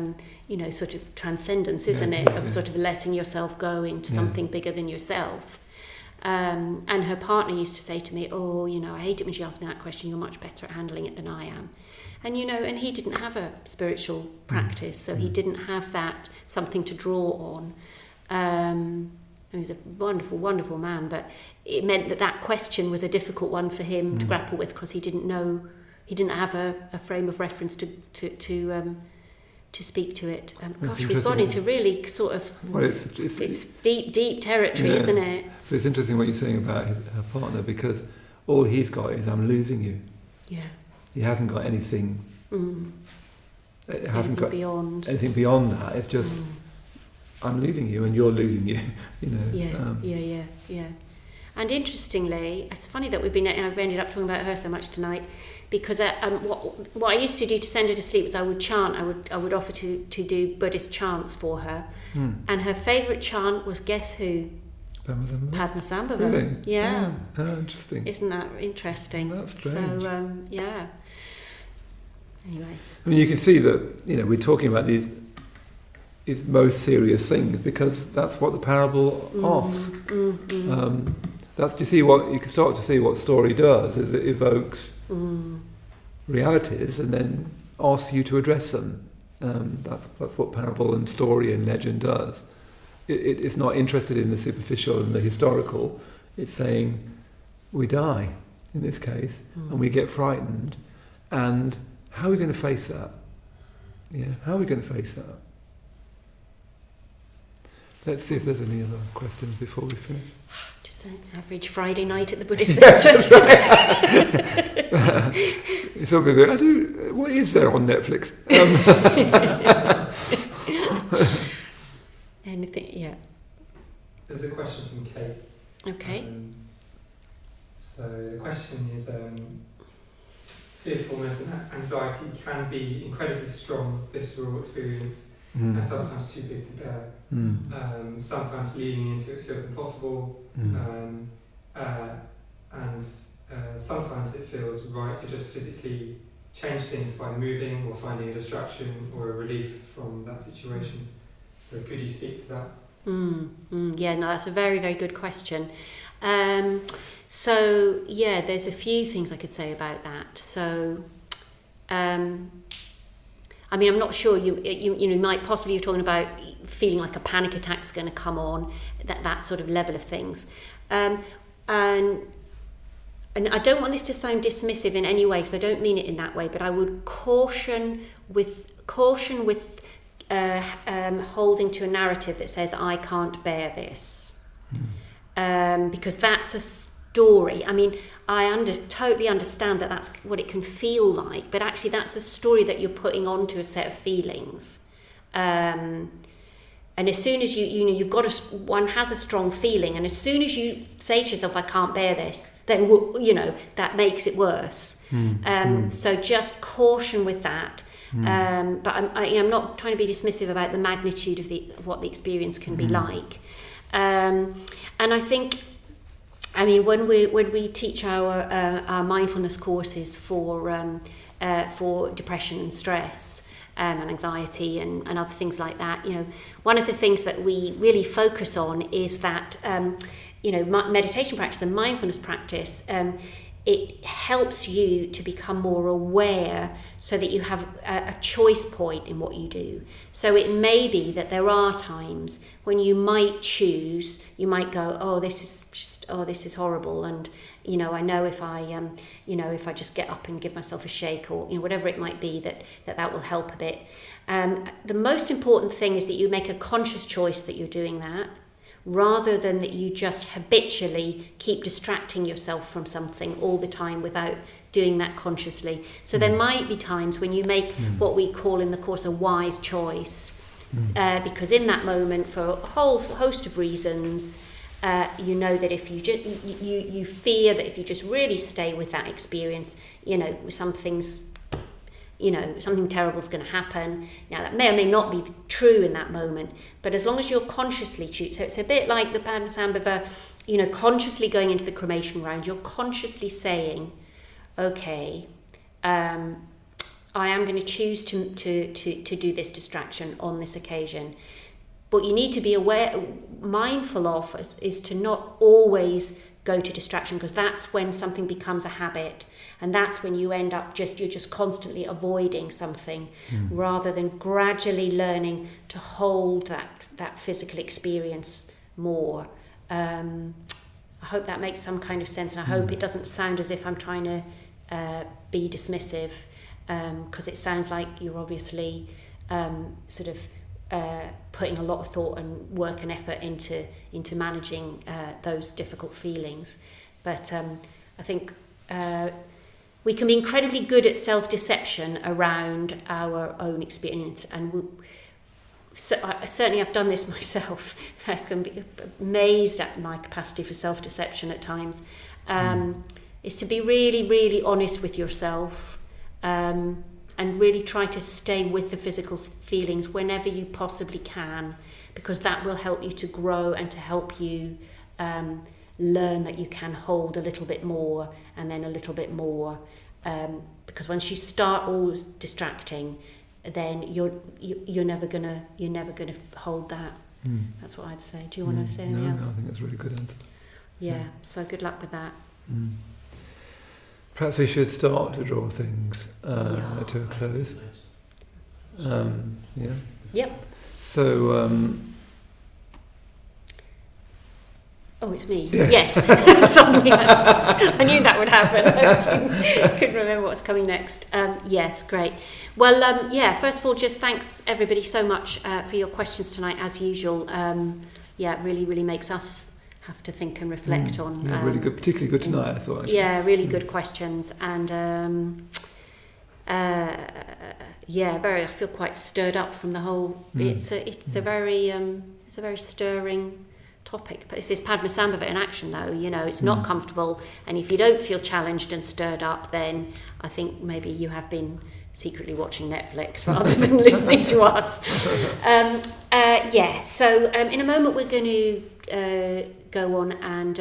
sort of transcendence, isn't it? Of sort of letting yourself go into something bigger than yourself. And her partner used to say to me, I hate it when she asks me that question. You're much better at handling it than I am. And, and he didn't have a spiritual practice, so he didn't have that something to draw on. He was a wonderful, wonderful man, but it meant that question was a difficult one for him to grapple with because he didn't have a frame of reference to speak to it. Gosh, we've gone into really sort of it's deep territory, isn't it? But it's interesting what you're saying about her partner, because all he's got is "I'm losing you." Yeah. He hasn't got anything. It hasn't got anything beyond that. It's just I'm losing you and you're losing you. Yeah. And interestingly, it's funny that we've ended up talking about her so much tonight, because what I used to do to send her to sleep was I would chant. I would offer to do Buddhist chants for her, and her favourite chant was, guess who? Padmasambhava. Really? Yeah. Oh, interesting. Isn't that interesting? That's strange. So yeah. Anyway. I mean, you can see that we're talking about these most serious things because that's what the parable asks. You can start to see what story does, is it evokes realities and then asks you to address them. That's what parable and story and legend does. It's not interested in the superficial and the historical. It's saying we die in this case and we get frightened, and how are we going to face that? How are we going to face that? Let's see if there's any other questions before we finish. Just an average Friday night at the Buddhist Centre. It's all good. What is there on Netflix? Anything? Yeah. There's a question from Kate. Okay. So the question is, fearfulness and anxiety can be incredibly strong, visceral experience, and sometimes too big to bear. Sometimes leaning into it feels impossible, and sometimes it feels right to just physically change things by moving or finding a distraction or a relief from that situation. So could you speak to that? Yeah, no, that's a very, very good question. So yeah, there's a few things I could say about that. So, I'm not sure you might possibly, you're talking about feeling like a panic attack's going to come on, that sort of level of things, and I don't want this to sound dismissive in any way, because I don't mean it in that way, but I would caution with holding to a narrative that says I can't bear this, because that's story. I mean, I totally understand that that's what it can feel like, but actually that's a story that you're putting onto a set of feelings. And as soon as you've got one has a strong feeling, and as soon as you say to yourself, I can't bear this, then, that makes it worse. So just caution with that. But I'm not trying to be dismissive about the magnitude of what the experience can be like. And I think, when we teach our mindfulness courses for depression and stress, and anxiety and other things like that, one of the things that we really focus on is that meditation practice and mindfulness practice, it helps you to become more aware so that you have a choice point in what you do. So it may be that there are times when you might go, this is horrible, and I know if I just get up and give myself a shake, or whatever it might be, that will help a bit. The most important thing is that you make a conscious choice that you're doing that, rather than that you just habitually keep distracting yourself from something all the time without doing that consciously. So there might be times when you make what we call in the course a wise choice, because in that moment, for a whole host of reasons, that if you fear that if you just really stay with that experience, something terrible is going to happen. Now, that may or may not be true in that moment, but as long as you're consciously choosing, so it's a bit like the Padmasambhava, consciously going into the cremation ground, you're consciously saying, okay, I am going to choose to do this distraction on this occasion. What you need to be mindful of is to not always go to distraction, because that's when something becomes a habit. And that's when you end up you're just constantly avoiding something, rather than gradually learning to hold that physical experience more. I hope that makes some kind of sense, and I hope it doesn't sound as if I'm trying to be dismissive, because it sounds like you're obviously putting a lot of thought and work and effort into managing those difficult feelings. But I think we can be incredibly good at self-deception around our own experience, and certainly I've done this myself. I can be amazed at my capacity for self-deception at times. Is to be really, really honest with yourself, and really try to stay with the physical feelings whenever you possibly can, because that will help you to grow and to help you learn that you can hold a little bit more and then a little bit more, because once you start always distracting, then you're never gonna hold that. That's what I'd say. Do you want to say anything else? No, I think that's a really good answer. Yeah. So good luck with that. Perhaps we should start to draw things to a close. Yep. So. Oh, it's me. Yes. Suddenly, I knew that would happen. I couldn't remember what was coming next. Yes, great. Well, first of all, just thanks everybody so much for your questions tonight, as usual. It really, really makes us have to think and reflect on. Really good, particularly good tonight, I thought. Actually. Yeah, really good questions, and I feel quite stirred up from the whole. It's a very stirring topic, but it's this Padmasambhava in action, though. It's not comfortable, and if you don't feel challenged and stirred up, then I think maybe you have been secretly watching Netflix rather than listening to us. So in a moment we're going to go on, and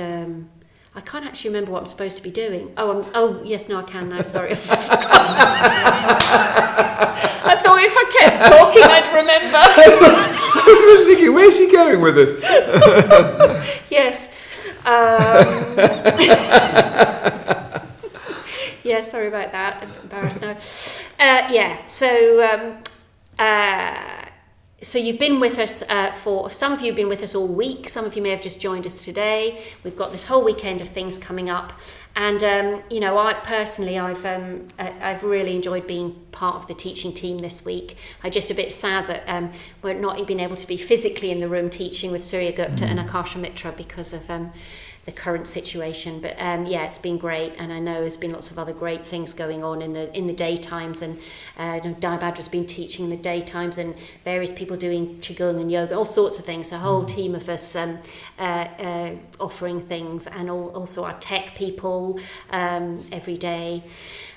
I can't actually remember what I'm supposed to be doing. Yes, no, I can now. Sorry. I thought if I kept talking, I'd remember. I was thinking, where's she going with this? Yes. Yeah, sorry about that. I'm embarrassed now. So you've been with us for some of you have been with us all week. Some of you may have just joined us today. We've got this whole weekend of things coming up, and I personally, I've really enjoyed being part of the teaching team this week. I'm just a bit sad that we're not been able to be physically in the room teaching with Surya Gupta and Akasha Mitra because of the current situation. But yeah, it's been great, and I know there's been lots of other great things going on in the daytimes, and Diabadra's been teaching in the daytimes, and various people doing qigong and yoga, all sorts of things. A whole team of us offering things, and also our tech people every day.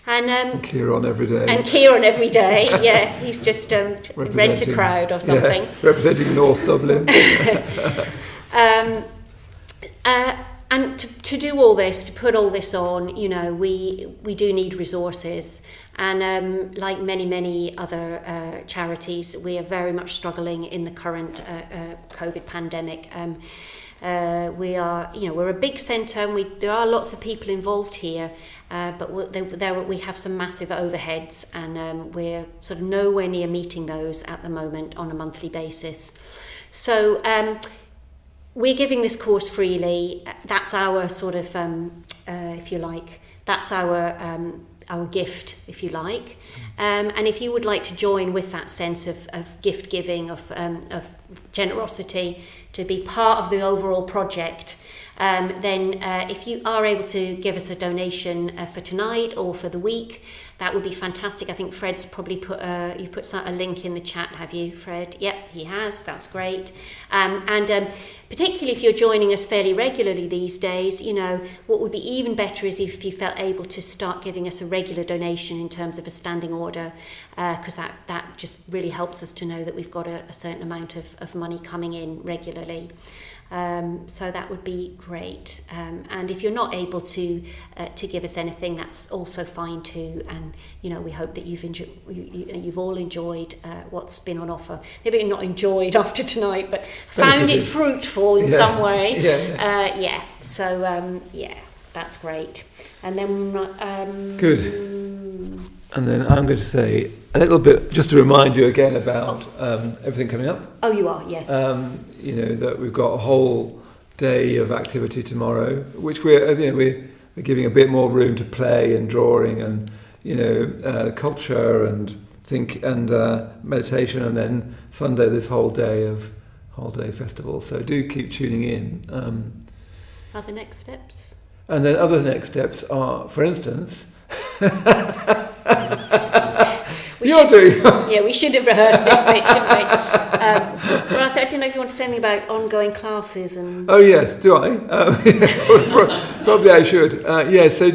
And Kieran every day. And Kieran every day, yeah. He's just rent a crowd or something. Yeah, representing North Dublin. And to do all this, to put all this on, you know, we do need resources. And like many other charities, we are very much struggling in the current COVID pandemic. We are, you know, we're a big centre, and there are lots of people involved here, but we have some massive overheads, and we're sort of nowhere near meeting those at the moment on a monthly basis. So we're giving this course freely. That's our sort of, if you like, that's our gift, if you like. And if you would like to join with that sense of gift giving, of generosity, to be part of the overall project, then if you are able to give us a donation for tonight or for the week, that would be fantastic. I think Fred's probably put a link in the chat, have you, Fred? Yep, he has. That's great. And particularly if you're joining us fairly regularly these days, you know, what would be even better is if you felt able to start giving us a regular donation in terms of a standing order, because that just really helps us to know that we've got a certain amount of money coming in regularly. So that would be great. And if you're not able to give us anything, that's also fine too. And you know, we hope that you've all enjoyed what's been on offer. Maybe not enjoyed after tonight, but found it fruitful in some way. Yeah. So yeah, that's great. And then good. And then I'm going to say a little bit, just to remind you again about everything coming up. Oh, you are, yes. You know, that we've got a whole day of activity tomorrow, which we're giving a bit more room to play and drawing and, you know, culture and meditation, and then Sunday this whole day festival. So do keep tuning in. Other next steps? And then other next steps are, for instance... We should have rehearsed this bit, shouldn't we? Well, I didn't know if you want to say anything about ongoing classes and... Oh yes, do I? Probably I should. So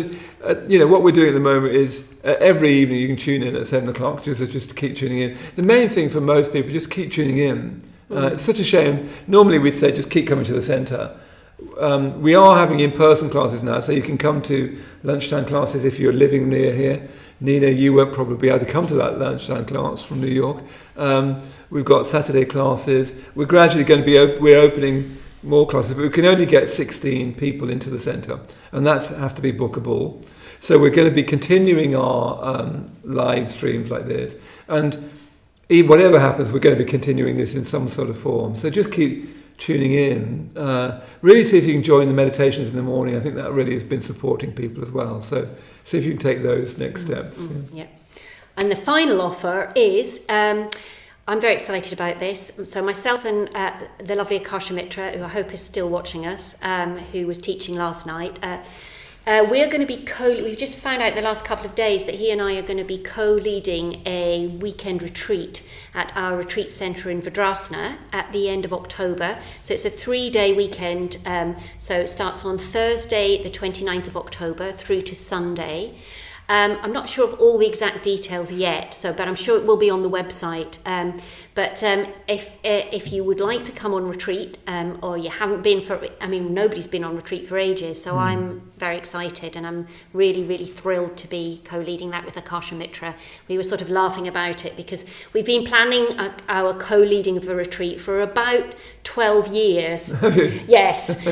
you know, what we're doing at the moment is every evening you can tune in at 7 o'clock, just to keep tuning in. The main thing for most people, just keep tuning in. It's such a shame. Normally we'd say just keep coming to the centre. We are having in-person classes now, so you can come to lunchtime classes if you're living near here. Nina, you won't probably be able to come to that lunchtime class from New York. We've got Saturday classes. We're gradually going to be we're opening more classes, but we can only get 16 people into the centre, and that has to be bookable. So we're going to be continuing our live streams like this, and whatever happens, we're going to be continuing this in some sort of form. So just keep tuning in. Really see if you can join the meditations in the morning. I think that really has been supporting people as well. So see if you can take those next steps. Yeah. And the final offer is, I'm very excited about this. So myself and the lovely Akasha Mitra, who I hope is still watching us, who was teaching last night, we're going to be we've just found out the last couple of days that he and I are going to be co-leading a weekend retreat at our retreat centre in Vajrasana at the end of October. So it's a 3-day weekend. So it starts on Thursday, the 29th of October, through to Sunday. I'm not sure of all the exact details yet, but I'm sure it will be on the website. But if you would like to come on retreat, or you haven't been nobody's been on retreat for ages, so I'm very excited, and I'm really, really thrilled to be co-leading that with Akasha Mitra. We were sort of laughing about it because we've been planning our co-leading of a retreat for about 12 years. Yes,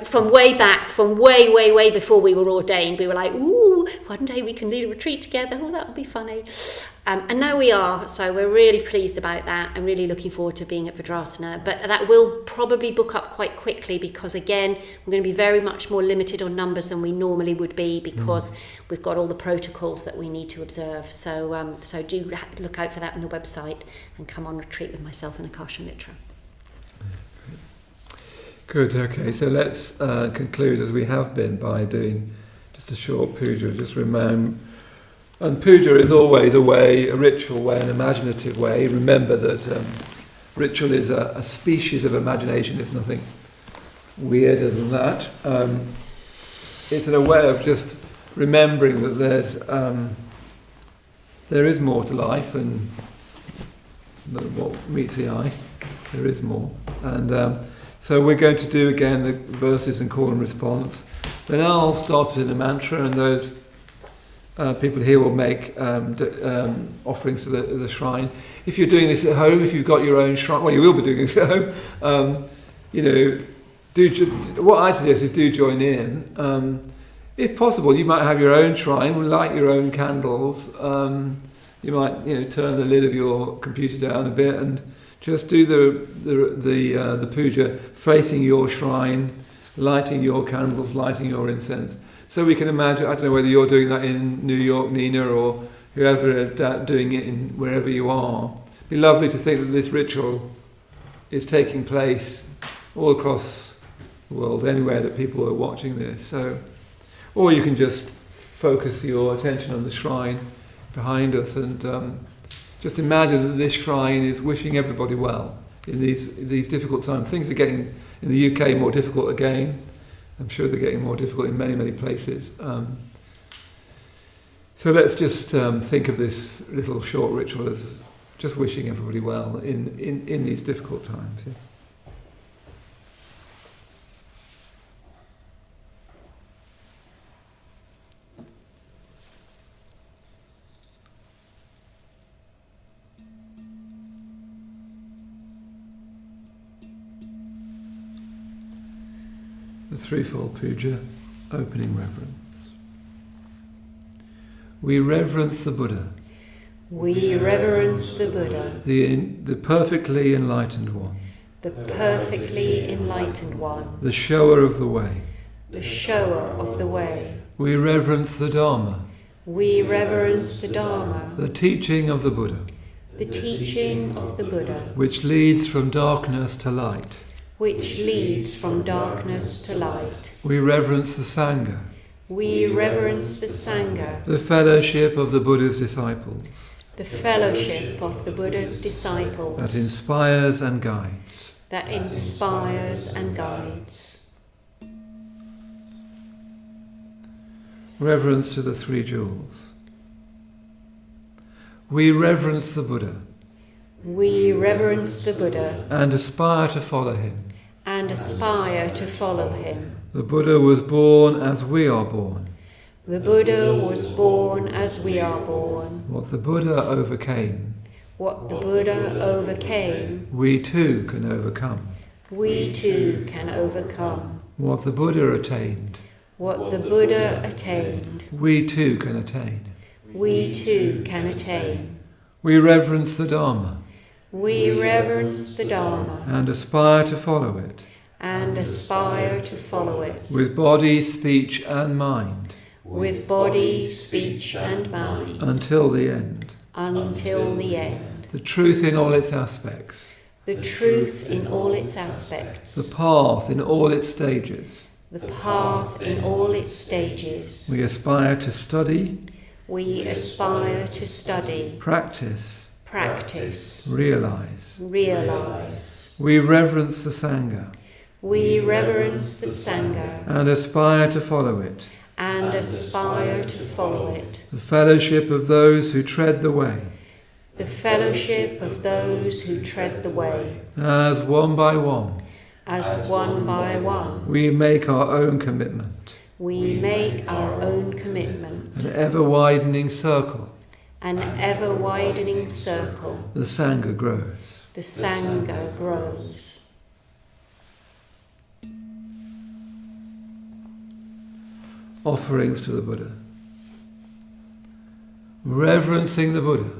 from way back, from way before we were ordained. We were like, ooh, one day we can lead a retreat together. Oh, that would be funny. And now we are, so we're really pleased about that. I'm really looking forward to being at Vajrasana, but that will probably book up quite quickly because, again, we're going to be very much more limited on numbers than we normally would be because we've got all the protocols that we need to observe. So do look out for that on the website and come on retreat with myself and Akasha Mitra. Good, okay, so let's conclude as we have been by doing just a short puja. Just remember, and puja is always a way, a ritual way, an imaginative way. Remember that ritual is a species of imagination, it's nothing weirder than that. It's in a way of just remembering that there is more to life than what meets the eye. There is more. And so we're going to do again the verses and call and response. Then I'll start in a mantra, and those people here will make offerings to the shrine. If you're doing this at home, if you've got your own shrine, well, you will be doing this at home. What I suggest is do join in. If possible, you might have your own shrine, light your own candles. You might, turn the lid of your computer down a bit and just do the puja facing your shrine, lighting your candles, lighting your incense. So we can imagine, I don't know whether you're doing that in New York, Nina, or whoever doing it in wherever you are. It'd be lovely to think that this ritual is taking place all across the world, anywhere that people are watching this. So, or you can just focus your attention on the shrine behind us and just imagine that this shrine is wishing everybody well in these difficult times. Things are getting, in the UK, more difficult again. I'm sure they're getting more difficult in many, many places. So let's just think of this little short ritual as just wishing everybody well in these difficult times. Yeah. The threefold puja, opening reverence. We reverence the Buddha. We reverence the Buddha, The perfectly enlightened one. the perfectly enlightened one, The shower of the way. the shower of the way. We reverence the Dharma. We reverence the Dharma, The teaching of the Buddha, the teaching of the Buddha, which leads from darkness to light. which leads from darkness to light. We reverence the Sangha, We reverence the Sangha, the fellowship of the Buddha's disciples, the fellowship of the Buddha's disciples, that inspires and guides. that inspires and guides. Reverence to the three jewels. We reverence the Buddha We reverence the Buddha and aspire to follow him. and aspire to follow him. The Buddha was born as we are born. The Buddha was born as we are born. What the Buddha overcame, What the Buddha overcame, we too can overcome. we too can overcome. What the Buddha attained, What the Buddha attained, we too can attain. we too can attain. We reverence the Dharma We reverence the Dharma and aspire to follow it and aspire to follow it with body, speech and mind with body, speech and mind until the end. until the end. The truth in all its aspects, The truth in all its aspects, the path in all its stages. the path in all its stages. We aspire to study, We aspire to study, practice, practice, realize. realize. We reverence the Sangha We reverence the Sangha and aspire to follow it. and aspire to follow it. The fellowship of those who tread the way, The fellowship of those who tread the way, as one by one, as one by one, we make our own commitment. we make our own commitment. An ever-widening circle, An ever-widening circle, the Sangha grows. the Sangha grows. Offerings to the Buddha. Reverencing the Buddha,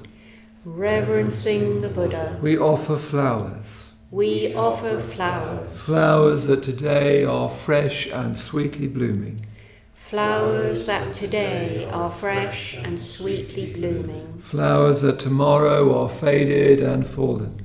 Reverencing the Buddha, we offer flowers. we offer flowers. Flowers that today are fresh and sweetly blooming. Flowers that today are fresh and sweetly blooming. Flowers that tomorrow are faded and fallen.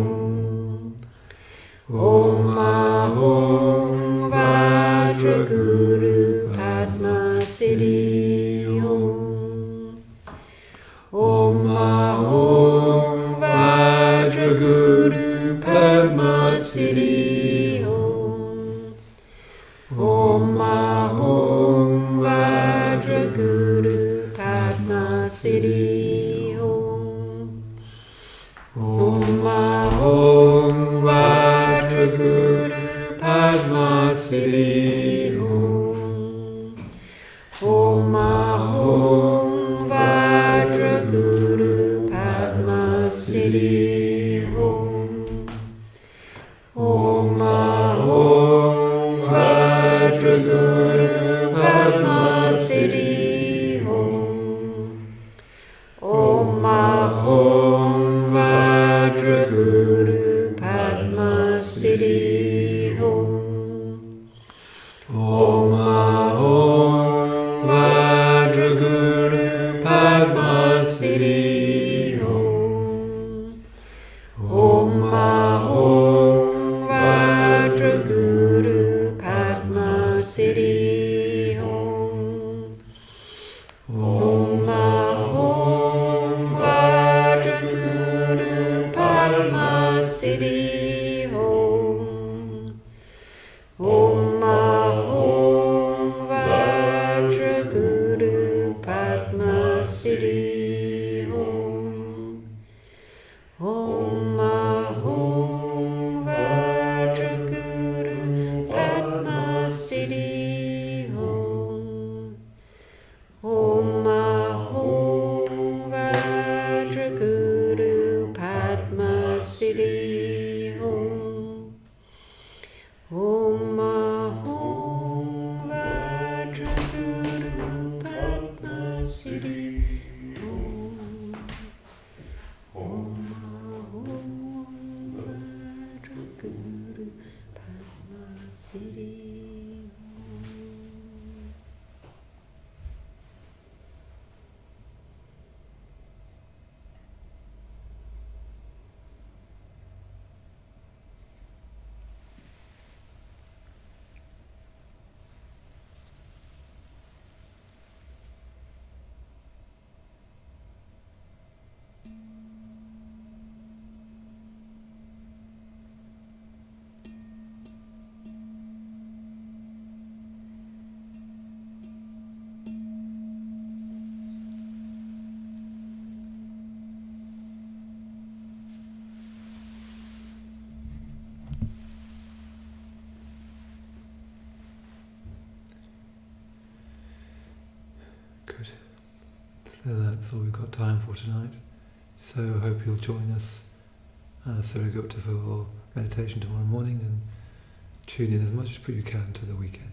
Om. Om Ahom Vajraguru Padma Siddhi Om. Om Ahom Vajraguru Padma Siddhi Om. Om Ahom Vajraguru Padma Siddhi Om. Om Ahom Vajraguru Padma Siddhi Om. Om Ahom Vajraguru Padma Siddhi Om. Om Ahom Vajraguru Padma Siddhi Om. Om Ahom Vajraguru Padma Siddhi Om. Om Ahom Vajraguru Padma Siddhi Om. Om Ahom Vajraguru Padma Siddhi Om. Om Ahom Vajraguru Padma Siddhi Om. Om Ahom Vajraguru Padma Siddhi Om. Om Ahom Vajraguru Padma Siddhi Om. Om Ahom Vajraguru Padma Siddhi Om. Om Ahom Vajraguru Padma Siddhi Om. Good. So that's all we've got time for tonight. So I hope you'll join us Saragupta for meditation tomorrow morning, and tune in as much as you can to the weekend.